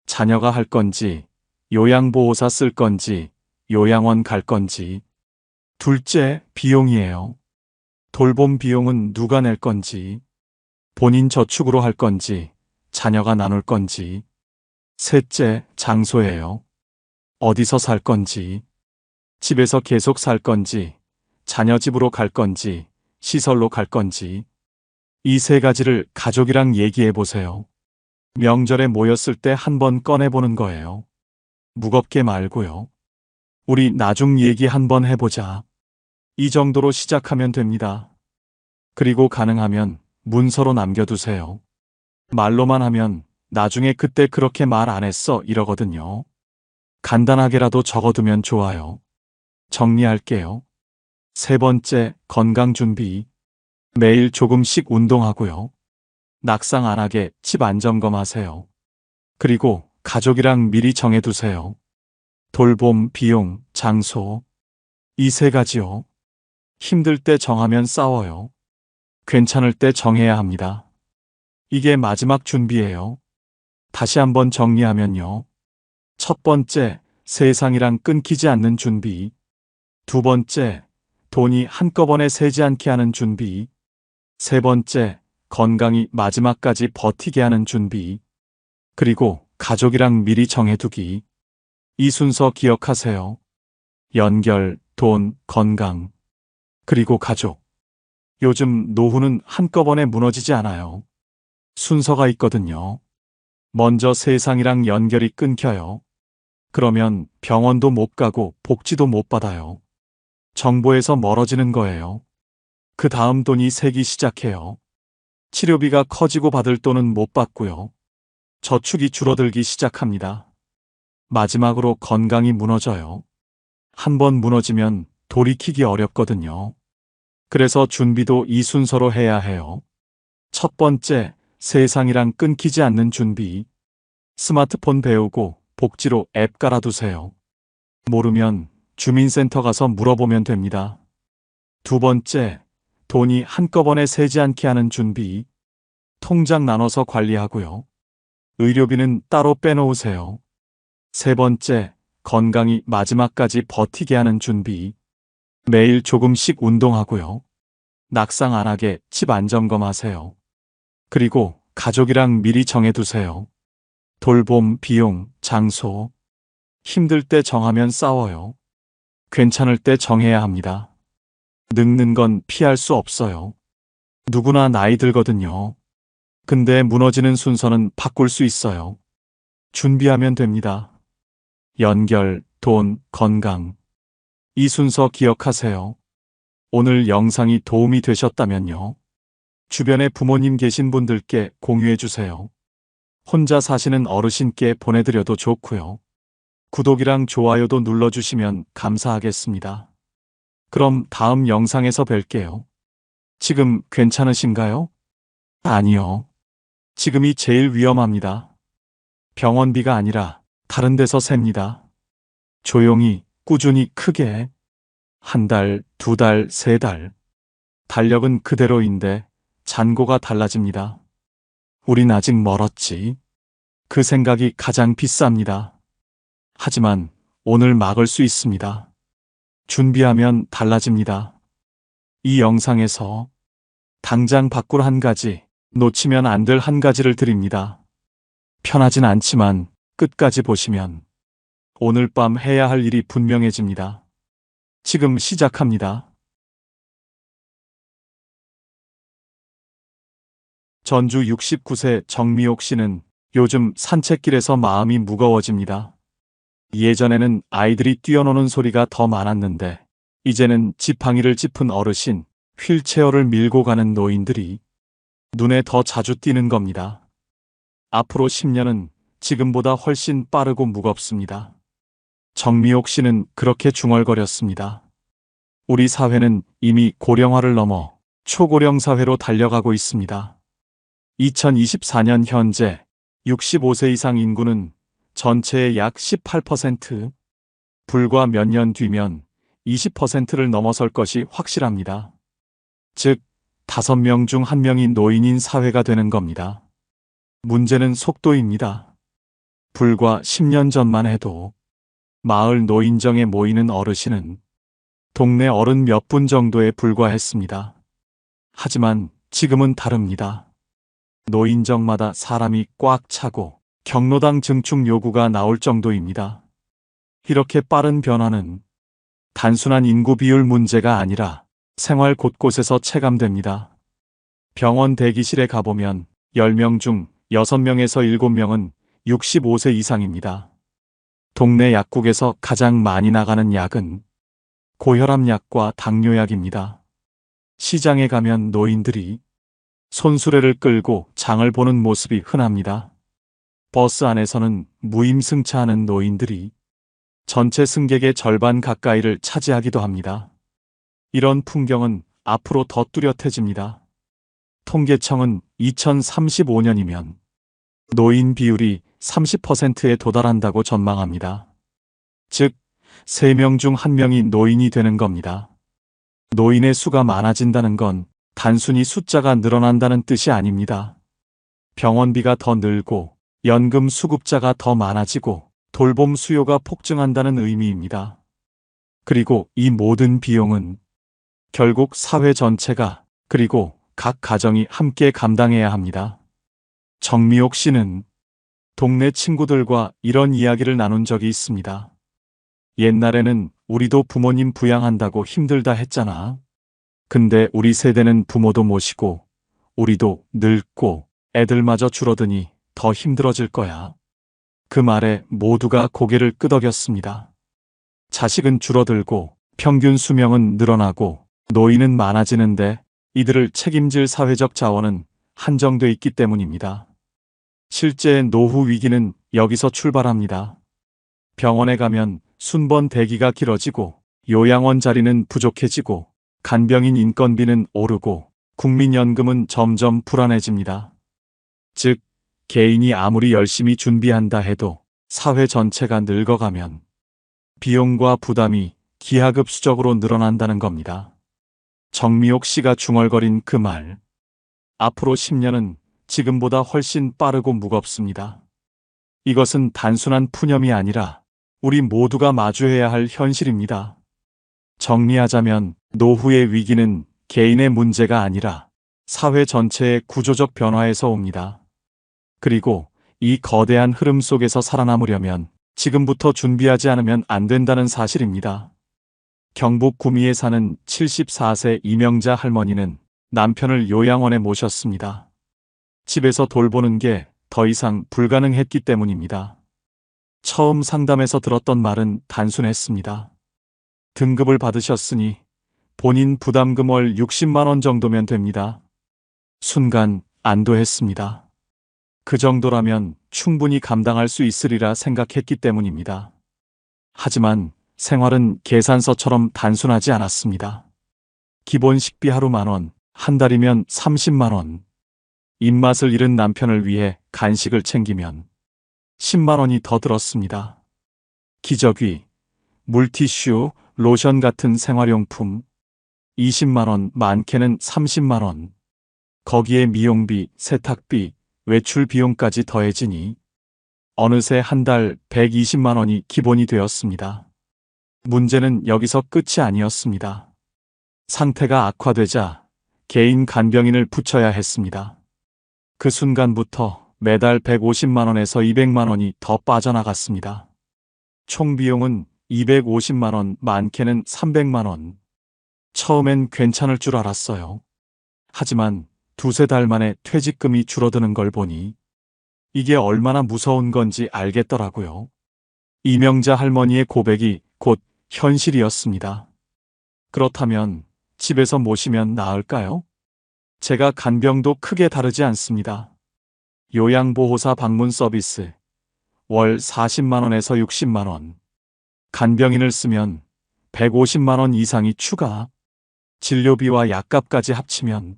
자녀가 할 건지, 요양보호사 쓸 건지, 요양원 갈 건지. 둘째, 비용이에요. 돌봄 비용은 누가 낼 건지, 본인 저축으로 할 건지, 자녀가 나눌 건지. 셋째, 장소예요. 어디서 살 건지, 집에서 계속 살 건지, 자녀 집으로 갈 건지, 시설로 갈 건지. 이 3가지를 가족이랑 얘기해 보세요. 명절에 모였을 때 한번 꺼내보는 거예요. 무겁게 말고요. 우리 나중 얘기 한번 해보자. 이 정도로 시작하면 됩니다. 그리고 가능하면 문서로 남겨두세요. 말로만 하면 나중에 그때 그렇게 말 안 했어 이러거든요. 간단하게라도 적어두면 좋아요. 정리할게요. 세 번째, 건강 준비. 매일 조금씩 운동하고요. 낙상 안 하게 집 안점검하세요. 그리고 가족이랑 미리 정해두세요. 돌봄, 비용, 장소. 이 세 가지요. 힘들 때 정하면 싸워요. 괜찮을 때 정해야 합니다. 이게 마지막 준비예요. 다시 한번 정리하면요. 첫 번째, 세상이랑 끊기지 않는 준비. 두 번째, 돈이 한꺼번에 새지 않게 하는 준비. 세 번째, 건강이 마지막까지 버티게 하는 준비. 그리고 가족이랑 미리 정해두기. 이 순서 기억하세요. 연결, 돈, 건강. 그리고 가족. 요즘 노후는 한꺼번에 무너지지 않아요. 순서가 있거든요. 먼저 세상이랑 연결이 끊겨요. 그러면 병원도 못 가고 복지도 못 받아요. 정보에서 멀어지는 거예요. 그 다음 돈이 새기 시작해요. 치료비가 커지고 받을 돈은 못 받고요. 저축이 줄어들기 시작합니다. 마지막으로 건강이 무너져요. 한번 무너지면 돌이키기 어렵거든요. 그래서 준비도 이 순서로 해야 해요. 첫 번째, 세상이랑 끊기지 않는 준비. 스마트폰 배우고 복지로 앱 깔아두세요. 모르면 주민센터 가서 물어보면 됩니다. 두 번째, 돈이 한꺼번에 새지 않게 하는 준비. 통장 나눠서 관리하고요. 의료비는 따로 빼놓으세요. 세 번째, 건강이 마지막까지 버티게 하는 준비. 매일 조금씩 운동하고요. 낙상 안 하게 집 안점검하세요. 그리고 가족이랑 미리 정해두세요. 돌봄, 비용, 장소. 힘들 때 정하면 싸워요. 괜찮을 때 정해야 합니다. 늙는 건 피할 수 없어요. 누구나 나이 들거든요. 근데 무너지는 순서는 바꿀 수 있어요. 준비하면 됩니다. 연결, 돈, 건강. 이 순서 기억하세요. 오늘 영상이 도움이 되셨다면요. 주변에 부모님 계신 분들께 공유해 주세요. 혼자 사시는 어르신께 보내드려도 좋고요. 구독이랑 좋아요도 눌러주시면 감사하겠습니다. 그럼 다음 영상에서 뵐게요. 지금 괜찮으신가요? 아니요. 지금이 제일 위험합니다. 병원비가 아니라 다른 데서 셉니다. 조용히, 꾸준히, 크게. 한 달, 두 달, 세 달. 달력은 그대로인데 잔고가 달라집니다. 우린 아직 멀었지. 그 생각이 가장 비쌉니다. 하지만 오늘 막을 수 있습니다. 준비하면 달라집니다. 이 영상에서 당장 바꿀 한 가지, 놓치면 안 될 한 가지를 드립니다. 편하진 않지만 끝까지 보시면 오늘 밤 해야 할 일이 분명해집니다. 지금 시작합니다. 전주 69세 정미옥 씨는 요즘 산책길에서 마음이 무거워집니다. 예전에는 아이들이 뛰어노는 소리가 더 많았는데 이제는 지팡이를 짚은 어르신, 휠체어를 밀고 가는 노인들이 눈에 더 자주 띄는 겁니다. 앞으로 10년은 지금보다 훨씬 빠르고 무겁습니다. 정미옥 씨는 그렇게 중얼거렸습니다. 우리 사회는 이미 고령화를 넘어 초고령 사회로 달려가고 있습니다. 2024년 현재 65세 이상 인구는 전체의 약 18%, 불과 몇 년 뒤면 20%를 넘어설 것이 확실합니다. 즉, 5명 중 1명이 노인인 사회가 되는 겁니다. 문제는 속도입니다. 불과 10년 전만 해도 마을 노인정에 모이는 어르신은 동네 어른 몇 분 정도에 불과했습니다. 하지만 지금은 다릅니다. 노인정마다 사람이 꽉 차고 경로당 증축 요구가 나올 정도입니다. 이렇게 빠른 변화는 단순한 인구 비율 문제가 아니라 생활 곳곳에서 체감됩니다. 병원 대기실에 가보면 10명 중 6명에서 7명은 65세 이상입니다. 동네 약국에서 가장 많이 나가는 약은 고혈압 약과 당뇨약입니다. 시장에 가면 노인들이 손수레를 끌고 장을 보는 모습이 흔합니다. 버스 안에서는 무임승차하는 노인들이 전체 승객의 절반 가까이를 차지하기도 합니다. 이런 풍경은 앞으로 더 뚜렷해집니다. 통계청은 2035년이면 노인 비율이 30%에 도달한다고 전망합니다. 즉, 3명 중 1명이 노인이 되는 겁니다. 노인의 수가 많아진다는 건 단순히 숫자가 늘어난다는 뜻이 아닙니다. 병원비가 더 늘고 연금 수급자가 더 많아지고 돌봄 수요가 폭증한다는 의미입니다. 그리고 이 모든 비용은 결국 사회 전체가 그리고 각 가정이 함께 감당해야 합니다. 정미옥 씨는 동네 친구들과 이런 이야기를 나눈 적이 있습니다. 옛날에는 우리도 부모님 부양한다고 힘들다 했잖아. 근데 우리 세대는 부모도 모시고 우리도 늙고 애들마저 줄어드니 더 힘들어질 거야. 그 말에 모두가 고개를 끄덕였습니다. 자식은 줄어들고 평균 수명은 늘어나고 노인은 많아지는데 이들을 책임질 사회적 자원은 한정돼 있기 때문입니다. 실제 노후 위기는 여기서 출발합니다. 병원에 가면 순번 대기가 길어지고 요양원 자리는 부족해지고 간병인 인건비는 오르고 국민연금은 점점 불안해집니다. 즉, 개인이 아무리 열심히 준비한다 해도 사회 전체가 늙어가면 비용과 부담이 기하급수적으로 늘어난다는 겁니다. 정미옥 씨가 중얼거린 그 말. 앞으로 10년은 지금보다 훨씬 빠르고 무겁습니다. 이것은 단순한 푸념이 아니라 우리 모두가 마주해야 할 현실입니다. 정리하자면 노후의 위기는 개인의 문제가 아니라 사회 전체의 구조적 변화에서 옵니다. 그리고 이 거대한 흐름 속에서 살아남으려면 지금부터 준비하지 않으면 안 된다는 사실입니다. 경북 구미에 사는 74세 이명자 할머니는 남편을 요양원에 모셨습니다. 집에서 돌보는 게 더 이상 불가능했기 때문입니다. 처음 상담에서 들었던 말은 단순했습니다. 등급을 받으셨으니 본인 부담금 월 60만 원 정도면 됩니다. 순간 안도했습니다. 그 정도라면 충분히 감당할 수 있으리라 생각했기 때문입니다. 하지만 생활은 계산서처럼 단순하지 않았습니다. 기본 식비 하루 10,000원, 한 달이면 30만 원. 입맛을 잃은 남편을 위해 간식을 챙기면 10만 원이 더 들었습니다. 기저귀, 물티슈, 로션 같은 생활용품 20만 원, 많게는 30만 원. 거기에 미용비, 세탁비, 외출 비용까지 더해지니 어느새 한 달 120만 원이 기본이 되었습니다. 문제는 여기서 끝이 아니었습니다. 상태가 악화되자 개인 간병인을 붙여야 했습니다. 그 순간부터 매달 150만 원에서 200만 원이 더 빠져나갔습니다. 총 비용은 250만 원, 많게는 300만 원. 처음엔 괜찮을 줄 알았어요. 하지만 2~3달 만에 퇴직금이 줄어드는 걸 보니 이게 얼마나 무서운 건지 알겠더라고요. 이명자 할머니의 고백이 곧 현실이었습니다. 그렇다면 집에서 모시면 나을까요? 제가 간병도 크게 다르지 않습니다. 요양보호사 방문 서비스, 월 40만 원에서 60만 원. 간병인을 쓰면 150만 원 이상이 추가. 진료비와 약값까지 합치면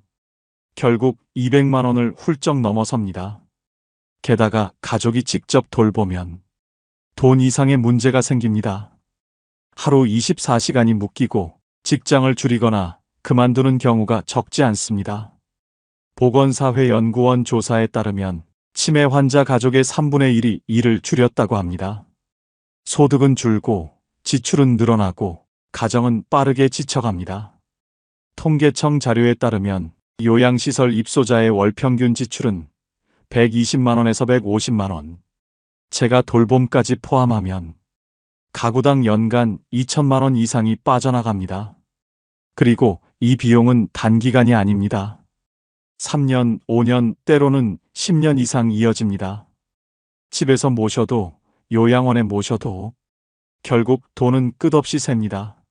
결국 200만 원을 훌쩍 넘어섭니다. 게다가 가족이 직접 돌보면 돈 이상의 문제가 생깁니다. 하루 24시간이 묶이고 직장을 줄이거나 그만두는 경우가 적지 않습니다. 보건사회연구원 조사에 따르면 치매 환자 가족의 3분의 1이 일을 줄였다고 합니다. 소득은 줄고 지출은 늘어나고 가정은 빠르게 지쳐갑니다. 통계청 자료에 따르면 요양시설 입소자의 월 평균 지출은 120만 원에서 150만 원. 제가 돌봄까지 포함하면 가구당 연간 2천만 원 이상이 빠져나갑니다. 그리고 이 비용은 단기간이 아닙니다. 3년, 5년, 때로는 10년 이상 이어집니다. 집에서 모셔도 요양원에 모셔도 결국 돈은 끝없이 셉니다.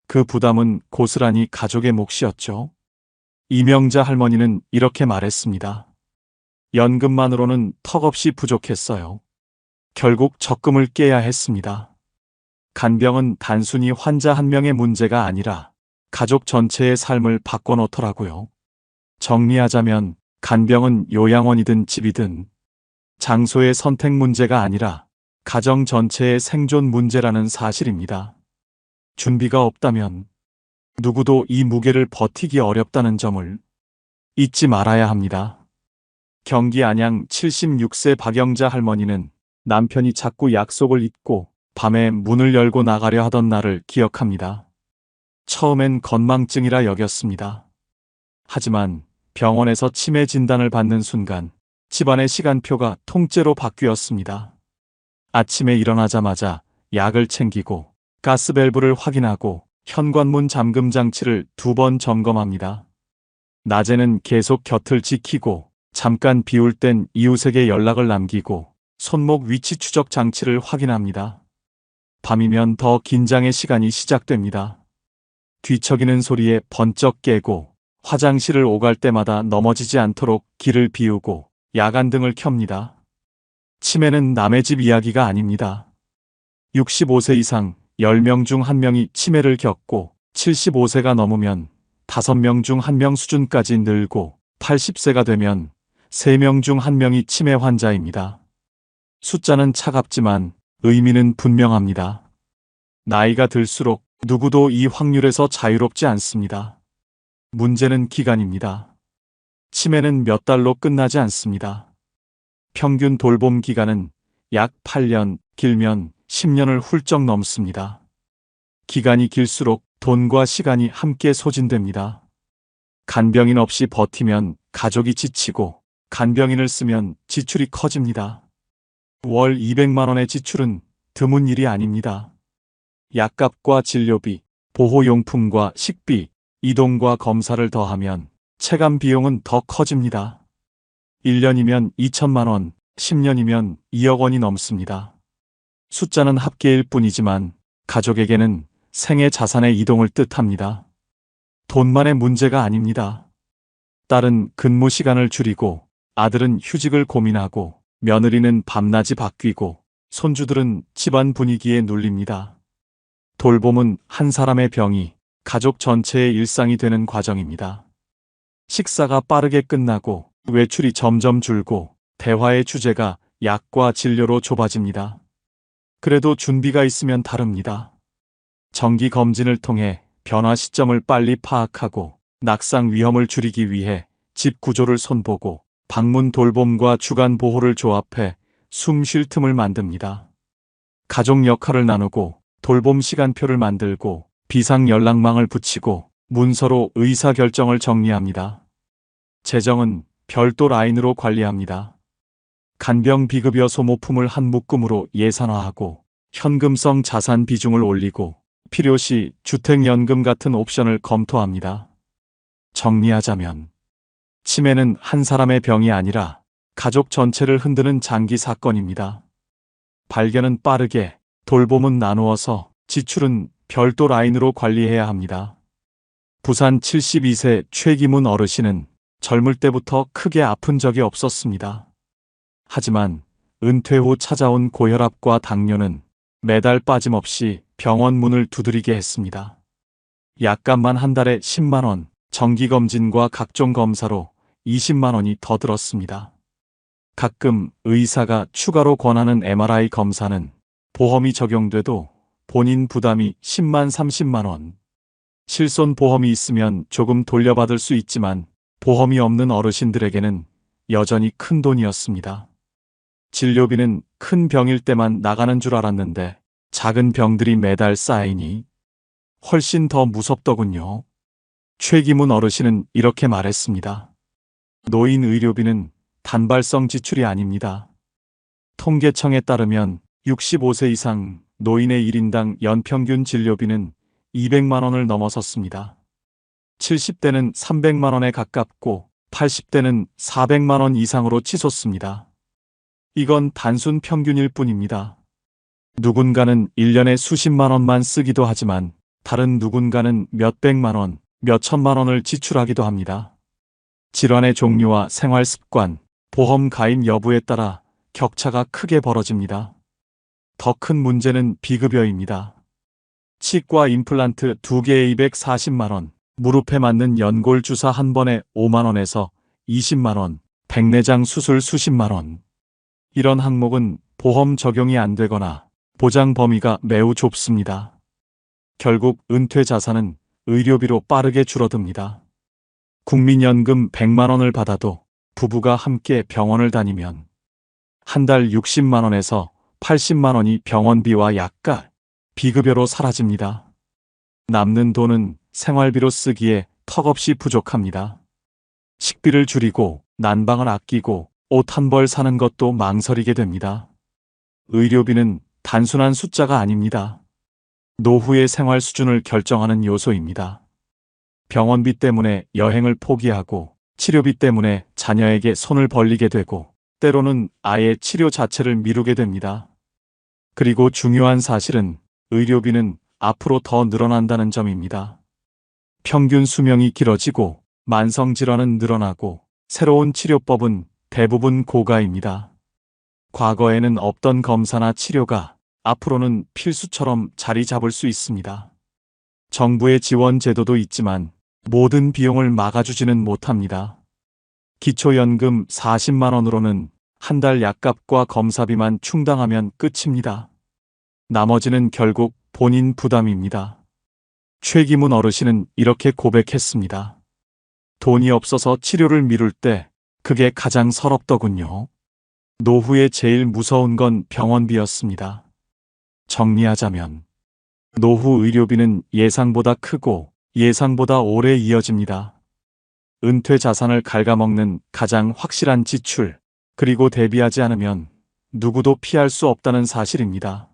그 부담은 고스란히 가족의 몫이었죠. 이명자 할머니는 이렇게 말했습니다. 연금만으로는 턱없이 부족했어요. 결국 적금을 깨야 했습니다. 간병은 단순히 환자 한 명의 문제가 아니라 가족 전체의 삶을 바꿔놓더라고요. 정리하자면 간병은 요양원이든 집이든 장소의 선택 문제가 아니라 가정 전체의 생존 문제라는 사실입니다. 준비가 없다면 누구도 이 무게를 버티기 어렵다는 점을 잊지 말아야 합니다. 경기 안양 76세 박영자 할머니는 남편이 자꾸 약속을 잊고 밤에 문을 열고 나가려 하던 날을 기억합니다. 처음엔 건망증이라 여겼습니다. 하지만 병원에서 치매 진단을 받는 순간 집안의 시간표가 통째로 바뀌었습니다. 아침에 일어나자마자 약을 챙기고 가스밸브를 확인하고 현관문 잠금 장치를 2번 점검합니다. 낮에는 계속 곁을 지키고 잠깐 비울 땐 이웃에게 연락을 남기고 손목 위치 추적 장치를 확인합니다. 밤이면 더 긴장의 시간이 시작됩니다. 뒤척이는 소리에 번쩍 깨고 화장실을 오갈 때마다 넘어지지 않도록 길을 비우고 야간등을 켭니다. 치매는 남의 집 이야기가 아닙니다. 65세 이상 10명 중 1명이 치매를 겪고 75세가 넘으면 5명 중 1명 수준까지 늘고 80세가 되면 3명 중 1명이 치매 환자입니다. 숫자는 차갑지만 의미는 분명합니다. 나이가 들수록 누구도 이 확률에서 자유롭지 않습니다. 문제는 기간입니다. 치매는 몇 달로 끝나지 않습니다. 평균 돌봄 기간은 약 8년, 길면 10년을 훌쩍 넘습니다. 기간이 길수록 돈과 시간이 함께 소진됩니다. 간병인 없이 버티면 가족이 지치고 간병인을 쓰면 지출이 커집니다. 월 200만 원의 지출은 드문 일이 아닙니다. 약값과 진료비, 보호용품과 식비, 이동과 검사를 더하면 체감 비용은 더 커집니다. 1년이면 2천만 원, 10년이면 2억 원이 넘습니다. 숫자는 합계일 뿐이지만 가족에게는 생애 자산의 이동을 뜻합니다. 돈만의 문제가 아닙니다. 딸은 근무 시간을 줄이고 아들은 휴직을 고민하고 며느리는 밤낮이 바뀌고 손주들은 집안 분위기에 눌립니다. 돌봄은 한 사람의 병이 가족 전체의 일상이 되는 과정입니다. 식사가 빠르게 끝나고 외출이 점점 줄고 대화의 주제가 약과 진료로 좁아집니다. 그래도 준비가 있으면 다릅니다. 정기 검진을 통해 변화 시점을 빨리 파악하고 낙상 위험을 줄이기 위해 집 구조를 손보고 방문 돌봄과 주간 보호를 조합해 숨 쉴 틈을 만듭니다. 가족 역할을 나누고 돌봄 시간표를 만들고 비상 연락망을 붙이고 문서로 의사결정을 정리합니다. 재정은 별도 라인으로 관리합니다. 간병 비급여 소모품을 한 묶음으로 예산화하고 현금성 자산 비중을 올리고 필요시 주택연금 같은 옵션을 검토합니다. 정리하자면 치매는 한 사람의 병이 아니라 가족 전체를 흔드는 장기 사건입니다. 발견은 빠르게, 돌봄은 나누어서, 지출은 별도 라인으로 관리해야 합니다. 부산 72세 최기문 어르신은 젊을 때부터 크게 아픈 적이 없었습니다. 하지만 은퇴 후 찾아온 고혈압과 당뇨는 매달 빠짐없이 병원 문을 두드리게 했습니다. 약값만 한 달에 10만 원, 정기검진과 각종 검사로 20만 원이 더 들었습니다. 가끔 의사가 추가로 권하는 MRI 검사는 보험이 적용돼도 본인 부담이 10만 30만 원. 실손 보험이 있으면 조금 돌려받을 수 있지만 보험이 없는 어르신들에게는 여전히 큰 돈이었습니다. 진료비는 큰 병일 때만 나가는 줄 알았는데 작은 병들이 매달 쌓이니 훨씬 더 무섭더군요. 최기문 어르신은 이렇게 말했습니다. 노인 의료비는 단발성 지출이 아닙니다. 통계청에 따르면 65세 이상 노인의 1인당 연평균 진료비는 200만 원을 넘어섰습니다. 70대는 300만 원에 가깝고 80대는 400만 원 이상으로 치솟습니다. 이건 단순 평균일 뿐입니다. 누군가는 1년에 수십만 원만 쓰기도 하지만 다른 누군가는 몇백만 원, 몇천만 원을 지출하기도 합니다. 질환의 종류와 생활 습관, 보험 가입 여부에 따라 격차가 크게 벌어집니다. 더 큰 문제는 비급여입니다. 치과 임플란트 2개에 240만 원, 무릎에 맞는 연골 주사 한 번에 5만 원에서 20만 원, 백내장 수술 수십만 원. 이런 항목은 보험 적용이 안 되거나 보장 범위가 매우 좁습니다. 결국 은퇴 자산은 의료비로 빠르게 줄어듭니다. 국민연금 100만 원을 받아도 부부가 함께 병원을 다니면 한 달 60만 원에서 80만 원이 병원비와 약가, 비급여로 사라집니다. 남는 돈은 생활비로 쓰기에 턱없이 부족합니다. 식비를 줄이고 난방을 아끼고 옷 한 벌 사는 것도 망설이게 됩니다. 의료비는 단순한 숫자가 아닙니다. 노후의 생활 수준을 결정하는 요소입니다. 병원비 때문에 여행을 포기하고 치료비 때문에 자녀에게 손을 벌리게 되고 때로는 아예 치료 자체를 미루게 됩니다. 그리고 중요한 사실은 의료비는 앞으로 더 늘어난다는 점입니다. 평균 수명이 길어지고 만성질환은 늘어나고 새로운 치료법은 대부분 고가입니다. 과거에는 없던 검사나 치료가 앞으로는 필수처럼 자리 잡을 수 있습니다. 정부의 지원 제도도 있지만 모든 비용을 막아주지는 못합니다. 기초연금 40만 원으로는 한 달 약값과 검사비만 충당하면 끝입니다. 나머지는 결국 본인 부담입니다. 최기문 어르신은 이렇게 고백했습니다. 돈이 없어서 치료를 미룰 때 그게 가장 서럽더군요. 노후에 제일 무서운 건 병원비였습니다. 정리하자면 노후 의료비는 예상보다 크고 예상보다 오래 이어집니다. 은퇴 자산을 갉아먹는 가장 확실한 지출, 그리고 대비하지 않으면 누구도 피할 수 없다는 사실입니다.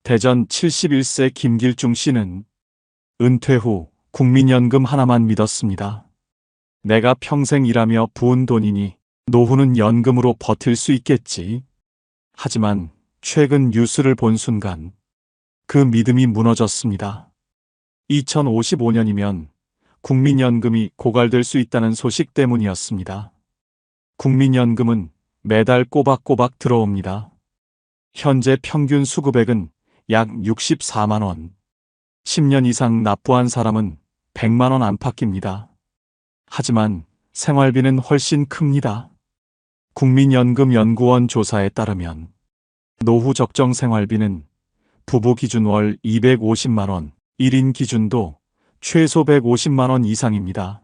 대전 71세 김길중 씨는 은퇴 후 국민연금 하나만 믿었습니다. 내가 평생 일하며 부은 돈이니 노후는 연금으로 버틸 수 있겠지. 하지만 최근 뉴스를 본 순간 그 믿음이 무너졌습니다. 2055년이면 국민연금이 고갈될 수 있다는 소식 때문이었습니다. 국민연금은 매달 꼬박꼬박 들어옵니다. 현재 평균 수급액은 약 64만 원. 10년 이상 납부한 사람은 100만 원 안팎입니다. 하지만 생활비는 훨씬 큽니다. 국민연금연구원 조사에 따르면 노후 적정 생활비는 부부 기준 월 250만 원, 1인 기준도 최소 150만 원 이상입니다.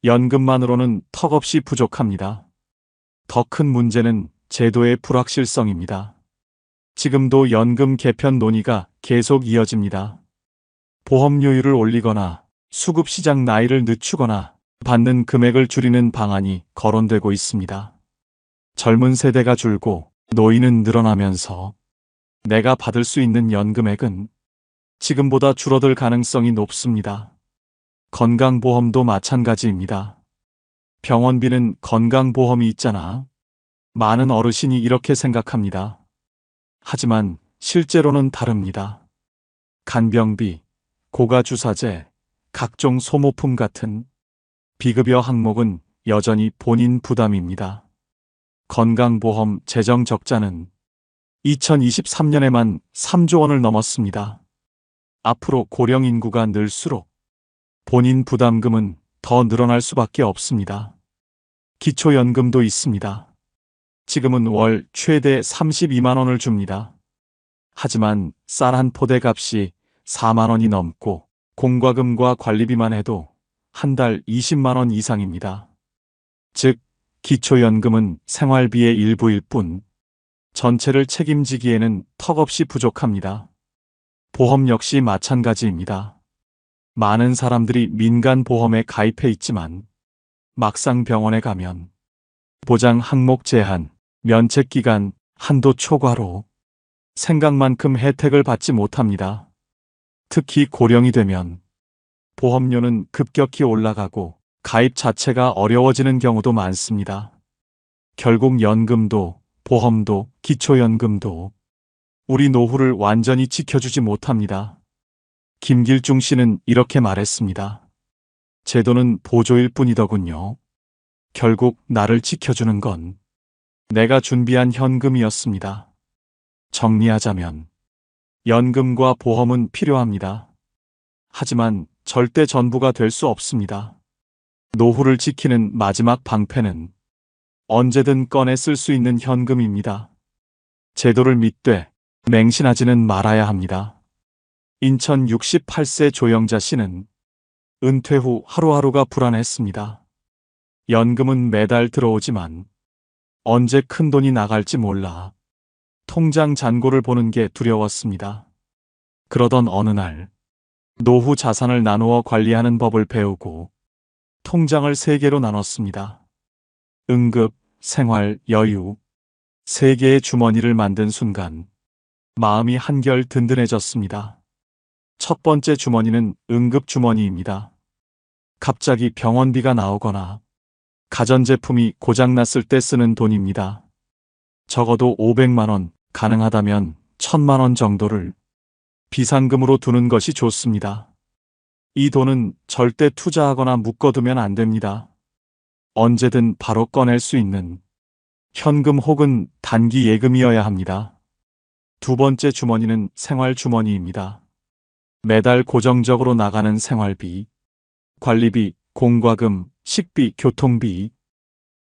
연금만으로는 턱없이 부족합니다. 더 큰 문제는 제도의 불확실성입니다. 지금도 연금 개편 논의가 계속 이어집니다. 보험료율을 올리거나 수급 시작 나이를 늦추거나 받는 금액을 줄이는 방안이 거론되고 있습니다. 젊은 세대가 줄고 노인은 늘어나면서 내가 받을 수 있는 연금액은 지금보다 줄어들 가능성이 높습니다. 건강보험도 마찬가지입니다. 병원비는 건강보험이 있잖아. 많은 어르신이 이렇게 생각합니다. 하지만 실제로는 다릅니다. 간병비, 고가주사제, 각종 소모품 같은 비급여 항목은 여전히 본인 부담입니다. 건강보험 재정 적자는 2023년에만 3조 원을 넘었습니다. 앞으로 고령 인구가 늘수록 본인 부담금은 더 늘어날 수밖에 없습니다. 기초연금도 있습니다. 지금은 월 최대 32만 원을 줍니다. 하지만 쌀 한 포대 값이 4만 원이 넘고 공과금과 관리비만 해도 한 달 20만 원 이상입니다. 즉, 기초연금은 생활비의 일부일 뿐 전체를 책임지기에는 턱없이 부족합니다. 보험 역시 마찬가지입니다. 많은 사람들이 민간보험에 가입해 있지만 막상 병원에 가면 보장 항목 제한, 면책 기간, 한도 초과로 생각만큼 혜택을 받지 못합니다. 특히 고령이 되면 보험료는 급격히 올라가고 가입 자체가 어려워지는 경우도 많습니다. 결국 연금도 보험도 기초연금도 우리 노후를 완전히 지켜주지 못합니다. 김길중 씨는 이렇게 말했습니다. 제도는 보조일 뿐이더군요. 결국 나를 지켜주는 건 내가 준비한 현금이었습니다. 정리하자면 연금과 보험은 필요합니다. 하지만 절대 전부가 될 수 없습니다. 노후를 지키는 마지막 방패는 언제든 꺼내 쓸 수 있는 현금입니다. 제도를 믿되 맹신하지는 말아야 합니다. 인천 68세 조영자 씨는 은퇴 후 하루하루가 불안했습니다. 연금은 매달 들어오지만 언제 큰 돈이 나갈지 몰라 통장 잔고를 보는 게 두려웠습니다. 그러던 어느 날 노후 자산을 나누어 관리하는 법을 배우고 통장을 3개로 나눴습니다. 응급, 생활, 여유 3개의 주머니를 만든 순간 마음이 한결 든든해졌습니다. 첫 번째 주머니는 응급 주머니입니다. 갑자기 병원비가 나오거나 가전제품이 고장났을 때 쓰는 돈입니다. 적어도 500만 원, 가능하다면 1000만 원 정도를 비상금으로 두는 것이 좋습니다. 이 돈은 절대 투자하거나 묶어두면 안 됩니다. 언제든 바로 꺼낼 수 있는 현금 혹은 단기 예금이어야 합니다. 두 번째 주머니는 생활 주머니입니다. 매달 고정적으로 나가는 생활비, 관리비, 공과금, 식비, 교통비,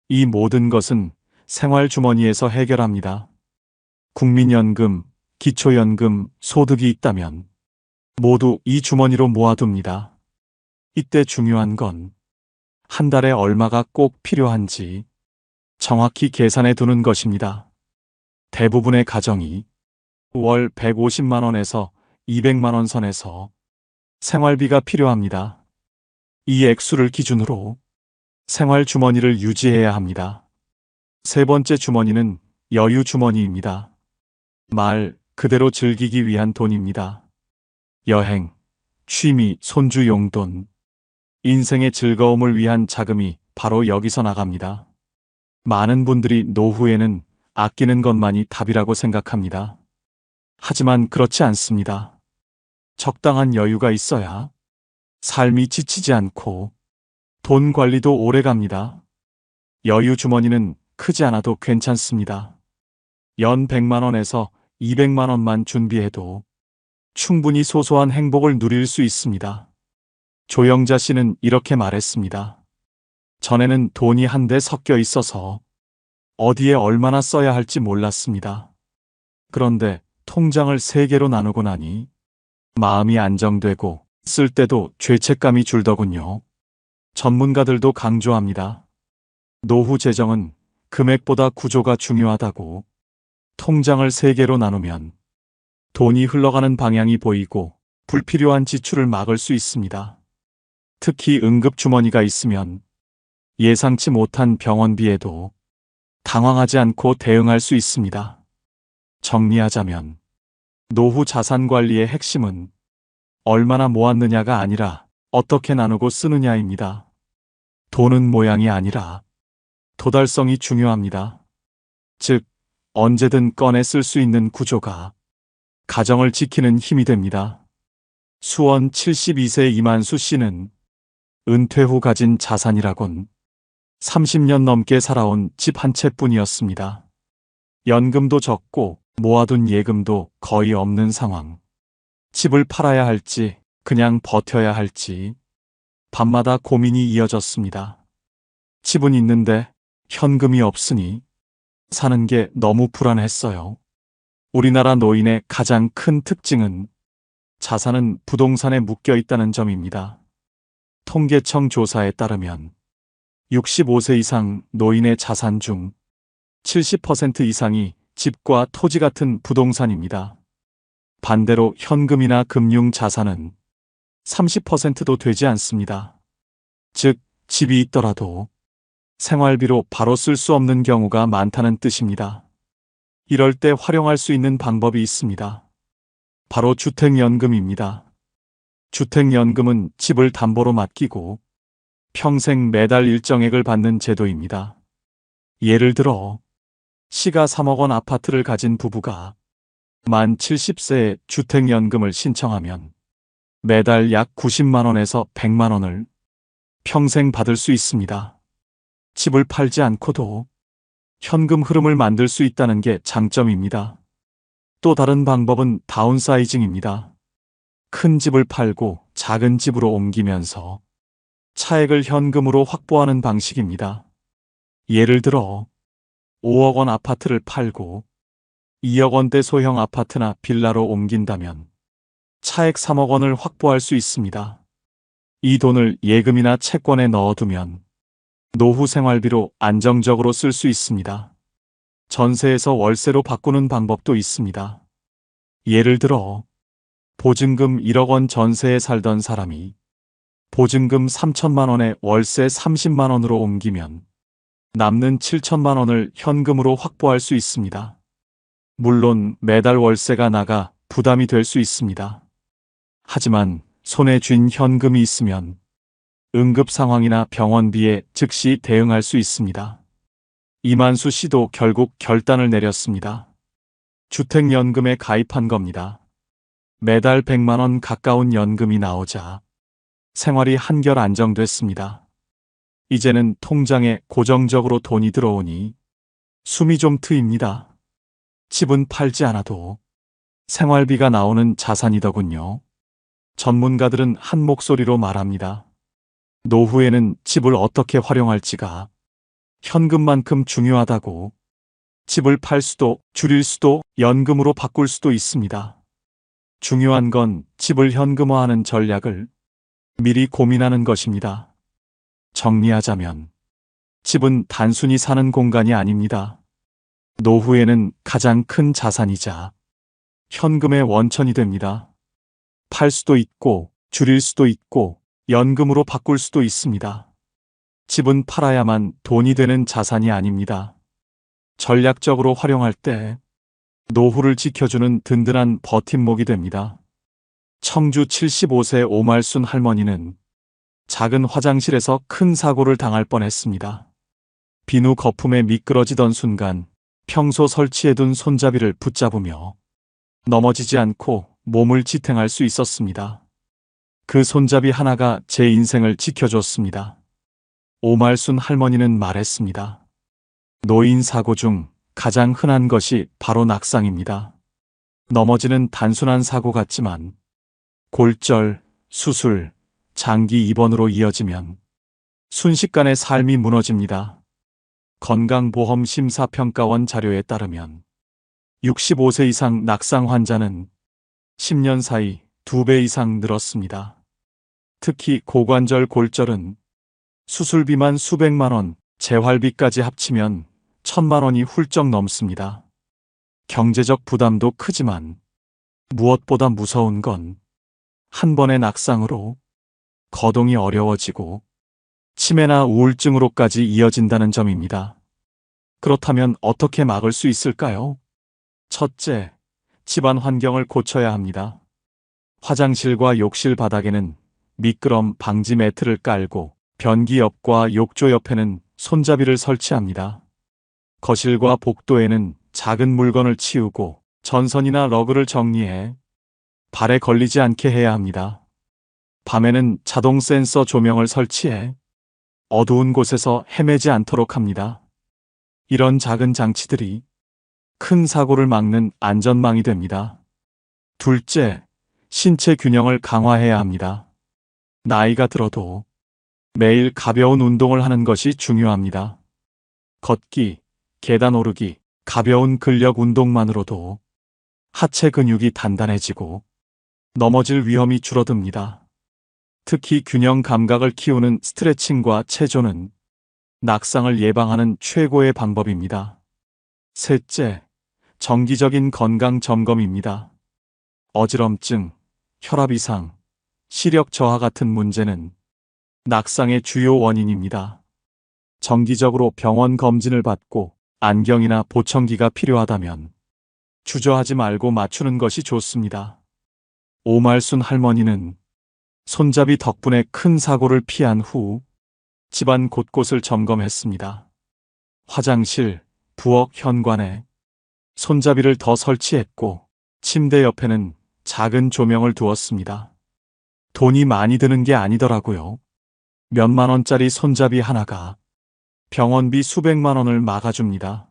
이 모든 것은 생활 주머니에서 해결합니다. 국민연금, 기초연금, 소득이 있다면 모두 이 주머니로 모아둡니다. 이때 중요한 건 한 달에 얼마가 꼭 필요한지 정확히 계산해 두는 것입니다. 대부분의 가정이 월 150만 원에서 200만 원 선에서 생활비가 필요합니다. 이 액수를 기준으로 생활 주머니를 유지해야 합니다. 세 번째 주머니는 여유 주머니입니다. 말 그대로 즐기기 위한 돈입니다. 여행, 취미, 손주 용돈, 인생의 즐거움을 위한 자금이 바로 여기서 나갑니다. 많은 분들이 노후에는 아끼는 것만이 답이라고 생각합니다. 하지만 그렇지 않습니다. 적당한 여유가 있어야 삶이 지치지 않고 돈 관리도 오래 갑니다. 여유 주머니는 크지 않아도 괜찮습니다. 연 100만 원에서 200만 원만 준비해도 충분히 소소한 행복을 누릴 수 있습니다. 조영자 씨는 이렇게 말했습니다. 전에는 돈이 한데 섞여 있어서 어디에 얼마나 써야 할지 몰랐습니다. 그런데 통장을 3개로 나누고 나니 마음이 안정되고 쓸 때도 죄책감이 줄더군요. 전문가들도 강조합니다. 노후 재정은 금액보다 구조가 중요하다고. 통장을 3개로 나누면 돈이 흘러가는 방향이 보이고 불필요한 지출을 막을 수 있습니다. 특히 응급 주머니가 있으면 예상치 못한 병원비에도 당황하지 않고 대응할 수 있습니다. 정리하자면 노후 자산 관리의 핵심은 얼마나 모았느냐가 아니라 어떻게 나누고 쓰느냐입니다. 돈은 모양이 아니라 도달성이 중요합니다. 즉, 언제든 꺼내 쓸 수 있는 구조가 가정을 지키는 힘이 됩니다. 수원 72세 이만수 씨는 은퇴 후 가진 자산이라곤 30년 넘게 살아온 집 한 채뿐이었습니다. 연금도 적고 모아둔 예금도 거의 없는 상황. 집을 팔아야 할지 그냥 버텨야 할지 밤마다 고민이 이어졌습니다. 집은 있는데 현금이 없으니 사는 게 너무 불안했어요. 우리나라 노인의 가장 큰 특징은 자산은 부동산에 묶여 있다는 점입니다. 통계청 조사에 따르면 65세 이상 노인의 자산 중 70% 이상이 집과 토지 같은 부동산입니다. 반대로 현금이나 금융 자산은 30%도 되지 않습니다. 즉, 집이 있더라도 생활비로 바로 쓸 수 없는 경우가 많다는 뜻입니다. 이럴 때 활용할 수 있는 방법이 있습니다. 바로 주택연금입니다. 주택연금은 집을 담보로 맡기고 평생 매달 일정액을 받는 제도입니다. 예를 들어 시가 3억 원 아파트를 가진 부부가 만 70세에 주택연금을 신청하면 매달 약 90만 원에서 100만 원을 평생 받을 수 있습니다. 집을 팔지 않고도 현금 흐름을 만들 수 있다는 게 장점입니다. 또 다른 방법은 다운사이징입니다. 큰 집을 팔고 작은 집으로 옮기면서 차액을 현금으로 확보하는 방식입니다. 예를 들어 5억 원 아파트를 팔고 2억 원대 소형 아파트나 빌라로 옮긴다면 차액 3억 원을 확보할 수 있습니다. 이 돈을 예금이나 채권에 넣어두면 노후 생활비로 안정적으로 쓸 수 있습니다. 전세에서 월세로 바꾸는 방법도 있습니다. 예를 들어 보증금 1억 원 전세에 살던 사람이 보증금 3천만 원에 월세 30만 원으로 옮기면 남는 7천만 원을 현금으로 확보할 수 있습니다. 물론 매달 월세가 나가 부담이 될 수 있습니다. 하지만 손에 쥔 현금이 있으면 응급 상황이나 병원비에 즉시 대응할 수 있습니다. 이만수 씨도 결국 결단을 내렸습니다. 주택연금에 가입한 겁니다. 매달 100만 원 가까운 연금이 나오자 생활이 한결 안정됐습니다. 이제는 통장에 고정적으로 돈이 들어오니 숨이 좀 트입니다. 집은 팔지 않아도 생활비가 나오는 자산이더군요. 전문가들은 한 목소리로 말합니다. 노후에는 집을 어떻게 활용할지가 현금만큼 중요하다고. 집을 팔 수도 줄일 수도 연금으로 바꿀 수도 있습니다. 중요한 건 집을 현금화하는 전략을 미리 고민하는 것입니다. 정리하자면 집은 단순히 사는 공간이 아닙니다. 노후에는 가장 큰 자산이자 현금의 원천이 됩니다. 팔 수도 있고 줄일 수도 있고 연금으로 바꿀 수도 있습니다. 집은 팔아야만 돈이 되는 자산이 아닙니다. 전략적으로 활용할 때 노후를 지켜주는 든든한 버팀목이 됩니다. 청주 75세 오말순 할머니는 작은 화장실에서 큰 사고를 당할 뻔했습니다. 비누 거품에 미끄러지던 순간 평소 설치해둔 손잡이를 붙잡으며 넘어지지 않고 몸을 지탱할 수 있었습니다. 그 손잡이 하나가 제 인생을 지켜줬습니다. 오말순 할머니는 말했습니다. 노인 사고 중 가장 흔한 것이 바로 낙상입니다. 넘어지는 단순한 사고 같지만 골절, 수술, 장기 입원으로 이어지면 순식간에 삶이 무너집니다. 건강보험심사평가원 자료에 따르면 65세 이상 낙상 환자는 10년 사이 2배 이상 늘었습니다. 특히 고관절 골절은 수술비만 수백만 원, 재활비까지 합치면 1,000만 원이 훌쩍 넘습니다. 경제적 부담도 크지만 무엇보다 무서운 건 한 번의 낙상으로 거동이 어려워지고 치매나 우울증으로까지 이어진다는 점입니다. 그렇다면 어떻게 막을 수 있을까요? 첫째, 집안 환경을 고쳐야 합니다. 화장실과 욕실 바닥에는 미끄럼 방지 매트를 깔고 변기 옆과 욕조 옆에는 손잡이를 설치합니다. 거실과 복도에는 작은 물건을 치우고 전선이나 러그를 정리해 발에 걸리지 않게 해야 합니다. 밤에는 자동 센서 조명을 설치해 어두운 곳에서 헤매지 않도록 합니다. 이런 작은 장치들이 큰 사고를 막는 안전망이 됩니다. 둘째, 신체 균형을 강화해야 합니다. 나이가 들어도 매일 가벼운 운동을 하는 것이 중요합니다. 걷기, 계단 오르기, 가벼운 근력 운동만으로도 하체 근육이 단단해지고 넘어질 위험이 줄어듭니다. 특히 균형 감각을 키우는 스트레칭과 체조는 낙상을 예방하는 최고의 방법입니다. 셋째, 정기적인 건강 점검입니다. 어지럼증, 혈압 이상, 시력 저하 같은 문제는 낙상의 주요 원인입니다. 정기적으로 병원 검진을 받고 안경이나 보청기가 필요하다면 주저하지 말고 맞추는 것이 좋습니다. 오말순 할머니는 손잡이 덕분에 큰 사고를 피한 후 집안 곳곳을 점검했습니다. 화장실, 부엌 현관에 손잡이를 더 설치했고 침대 옆에는 작은 조명을 두었습니다. 돈이 많이 드는 게 아니더라고요. 몇만 원짜리 손잡이 하나가 병원비 수백만 원을 막아줍니다.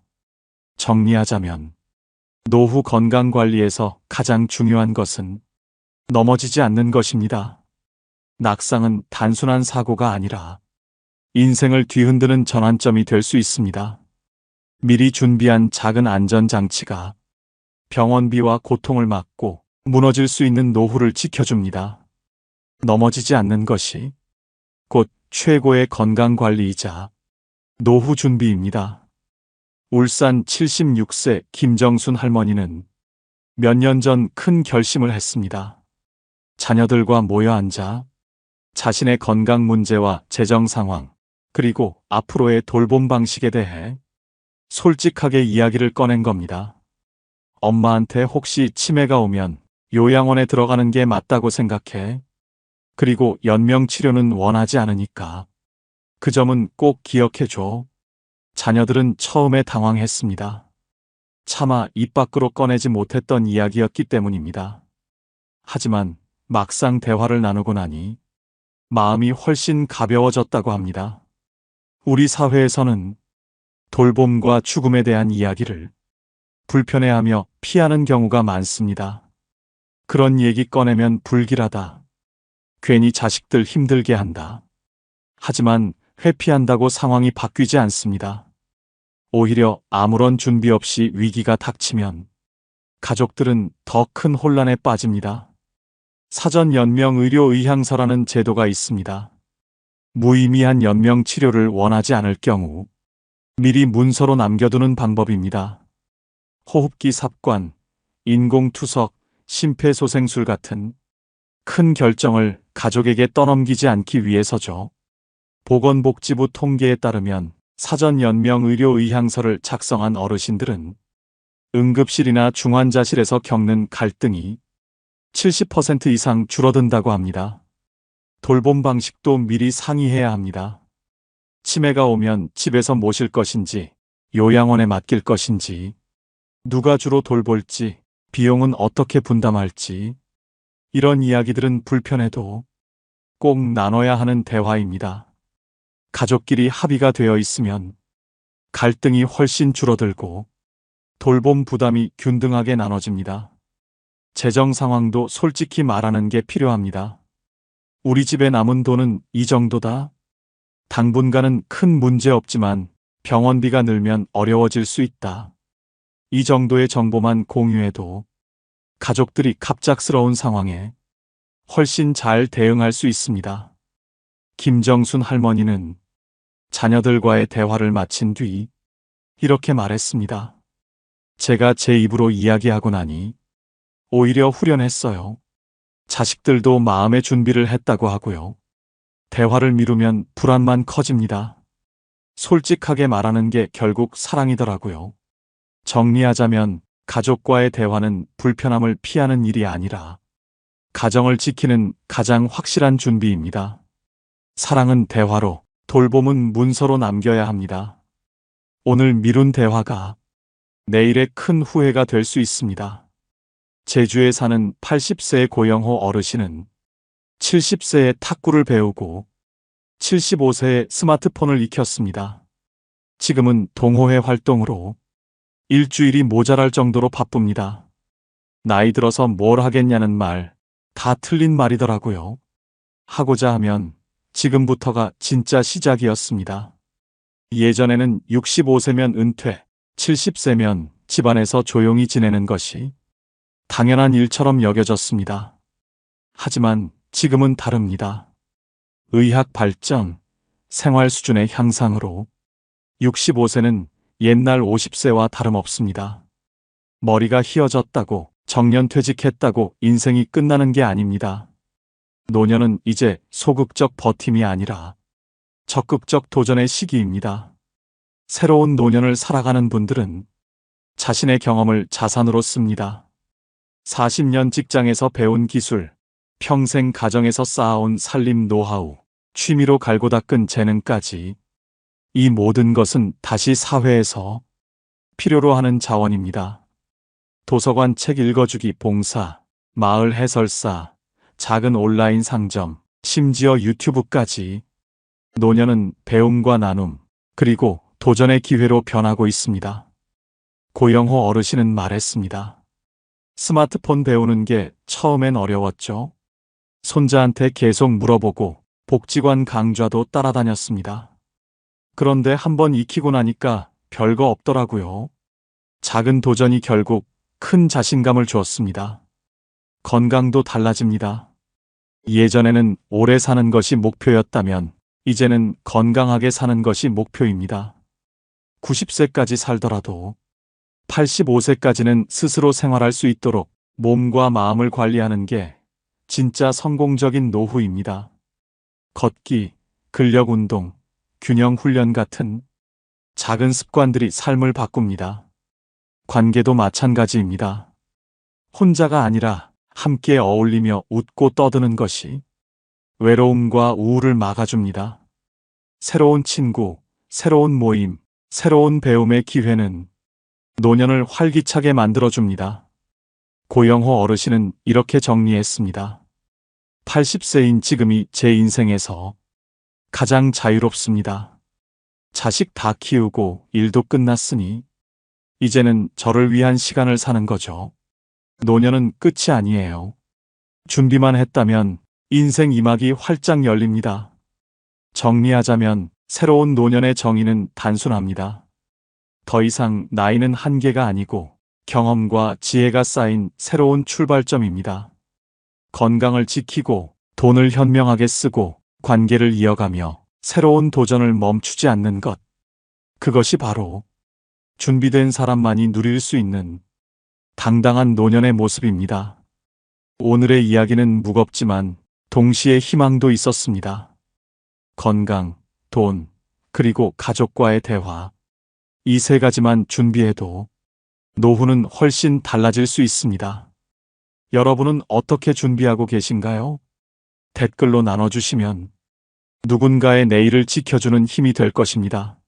정리하자면 노후 건강관리에서 가장 중요한 것은 넘어지지 않는 것입니다. 낙상은 단순한 사고가 아니라 인생을 뒤흔드는 전환점이 될 수 있습니다. 미리 준비한 작은 안전장치가 병원비와 고통을 막고 무너질 수 있는 노후를 지켜줍니다. 넘어지지 않는 것이 곧 최고의 건강관리이자 노후 준비입니다. 울산 76세 김정순 할머니는 몇 년 전 큰 결심을 했습니다. 자녀들과 모여 앉아 자신의 건강 문제와 재정 상황, 그리고 앞으로의 돌봄 방식에 대해 솔직하게 이야기를 꺼낸 겁니다. 엄마한테 혹시 치매가 오면 요양원에 들어가는 게 맞다고 생각해. 그리고 연명 치료는 원하지 않으니까. 그 점은 꼭 기억해줘. 자녀들은 처음에 당황했습니다. 차마 입 밖으로 꺼내지 못했던 이야기였기 때문입니다. 하지만 막상 대화를 나누고 나니 마음이 훨씬 가벼워졌다고 합니다. 우리 사회에서는 돌봄과 죽음에 대한 이야기를 불편해하며 피하는 경우가 많습니다. 그런 얘기 꺼내면 불길하다. 괜히 자식들 힘들게 한다. 하지만 회피한다고 상황이 바뀌지 않습니다. 오히려 아무런 준비 없이 위기가 닥치면 가족들은 더 큰 혼란에 빠집니다. 사전 연명 의료 의향서라는 제도가 있습니다. 무의미한 연명 치료를 원하지 않을 경우 미리 문서로 남겨두는 방법입니다. 호흡기 삽관, 인공투석, 심폐소생술 같은 큰 결정을 가족에게 떠넘기지 않기 위해서죠. 보건복지부 통계에 따르면 사전 연명 의료 의향서를 작성한 어르신들은 응급실이나 중환자실에서 겪는 갈등이 70% 이상 줄어든다고 합니다. 돌봄 방식도 미리 상의해야 합니다. 치매가 오면 집에서 모실 것인지, 요양원에 맡길 것인지, 누가 주로 돌볼지, 비용은 어떻게 분담할지, 이런 이야기들은 불편해도 꼭 나눠야 하는 대화입니다. 가족끼리 합의가 되어 있으면 갈등이 훨씬 줄어들고 돌봄 부담이 균등하게 나눠집니다. 재정 상황도 솔직히 말하는 게 필요합니다. 우리 집에 남은 돈은 이 정도다. 당분간은 큰 문제 없지만 병원비가 늘면 어려워질 수 있다. 이 정도의 정보만 공유해도 가족들이 갑작스러운 상황에 훨씬 잘 대응할 수 있습니다. 김정순 할머니는 자녀들과의 대화를 마친 뒤 이렇게 말했습니다. 제가 제 입으로 이야기하고 나니 오히려 후련했어요. 자식들도 마음의 준비를 했다고 하고요. 대화를 미루면 불안만 커집니다. 솔직하게 말하는 게 결국 사랑이더라고요. 정리하자면 가족과의 대화는 불편함을 피하는 일이 아니라 가정을 지키는 가장 확실한 준비입니다. 사랑은 대화로, 돌봄은 문서로 남겨야 합니다. 오늘 미룬 대화가 내일의 큰 후회가 될 수 있습니다. 제주에 사는 80세의 고영호 어르신은 70세에 탁구를 배우고 75세에 스마트폰을 익혔습니다. 지금은 동호회 활동으로 일주일이 모자랄 정도로 바쁩니다. 나이 들어서 뭘 하겠냐는 말, 다 틀린 말이더라고요. 하고자 하면 지금부터가 진짜 시작이었습니다. 예전에는 65세면 은퇴, 70세면 집안에서 조용히 지내는 것이 당연한 일처럼 여겨졌습니다. 하지만 지금은 다릅니다. 의학 발전, 생활 수준의 향상으로 65세는 옛날 50세와 다름없습니다. 머리가 휘어졌다고, 정년퇴직했다고 인생이 끝나는 게 아닙니다. 노년은 이제 소극적 버팀이 아니라 적극적 도전의 시기입니다. 새로운 노년을 살아가는 분들은 자신의 경험을 자산으로 씁니다. 40년 직장에서 배운 기술, 평생 가정에서 쌓아온 살림 노하우, 취미로 갈고 닦은 재능까지 이 모든 것은 다시 사회에서 필요로 하는 자원입니다. 도서관 책 읽어주기 봉사, 마을 해설사, 작은 온라인 상점, 심지어 유튜브까지 노년은 배움과 나눔, 그리고 도전의 기회로 변하고 있습니다. 고영호 어르신은 말했습니다. 스마트폰 배우는 게 처음엔 어려웠죠. 손자한테 계속 물어보고 복지관 강좌도 따라다녔습니다. 그런데 한번 익히고 나니까 별거 없더라고요. 작은 도전이 결국 큰 자신감을 주었습니다. 건강도 달라집니다. 예전에는 오래 사는 것이 목표였다면 이제는 건강하게 사는 것이 목표입니다. 90세까지 살더라도 85세까지는 스스로 생활할 수 있도록 몸과 마음을 관리하는 게 진짜 성공적인 노후입니다. 걷기, 근력 운동, 균형 훈련 같은 작은 습관들이 삶을 바꿉니다. 관계도 마찬가지입니다. 혼자가 아니라 함께 어울리며 웃고 떠드는 것이 외로움과 우울을 막아줍니다. 새로운 친구, 새로운 모임, 새로운 배움의 기회는 노년을 활기차게 만들어줍니다. 고영호 어르신은 이렇게 정리했습니다. 80세인 지금이 제 인생에서 가장 자유롭습니다. 자식 다 키우고 일도 끝났으니 이제는 저를 위한 시간을 사는 거죠. 노년은 끝이 아니에요. 준비만 했다면 인생 2막이 활짝 열립니다. 정리하자면 새로운 노년의 정의는 단순합니다. 더 이상 나이는 한계가 아니고 경험과 지혜가 쌓인 새로운 출발점입니다. 건강을 지키고 돈을 현명하게 쓰고 관계를 이어가며 새로운 도전을 멈추지 않는 것. 그것이 바로 준비된 사람만이 누릴 수 있는 당당한 노년의 모습입니다. 오늘의 이야기는 무겁지만 동시에 희망도 있었습니다. 건강, 돈, 그리고 가족과의 대화. 이 세 가지만 준비해도 노후는 훨씬 달라질 수 있습니다. 여러분은 어떻게 준비하고 계신가요? 댓글로 나눠주시면 누군가의 내일을 지켜주는 힘이 될 것입니다.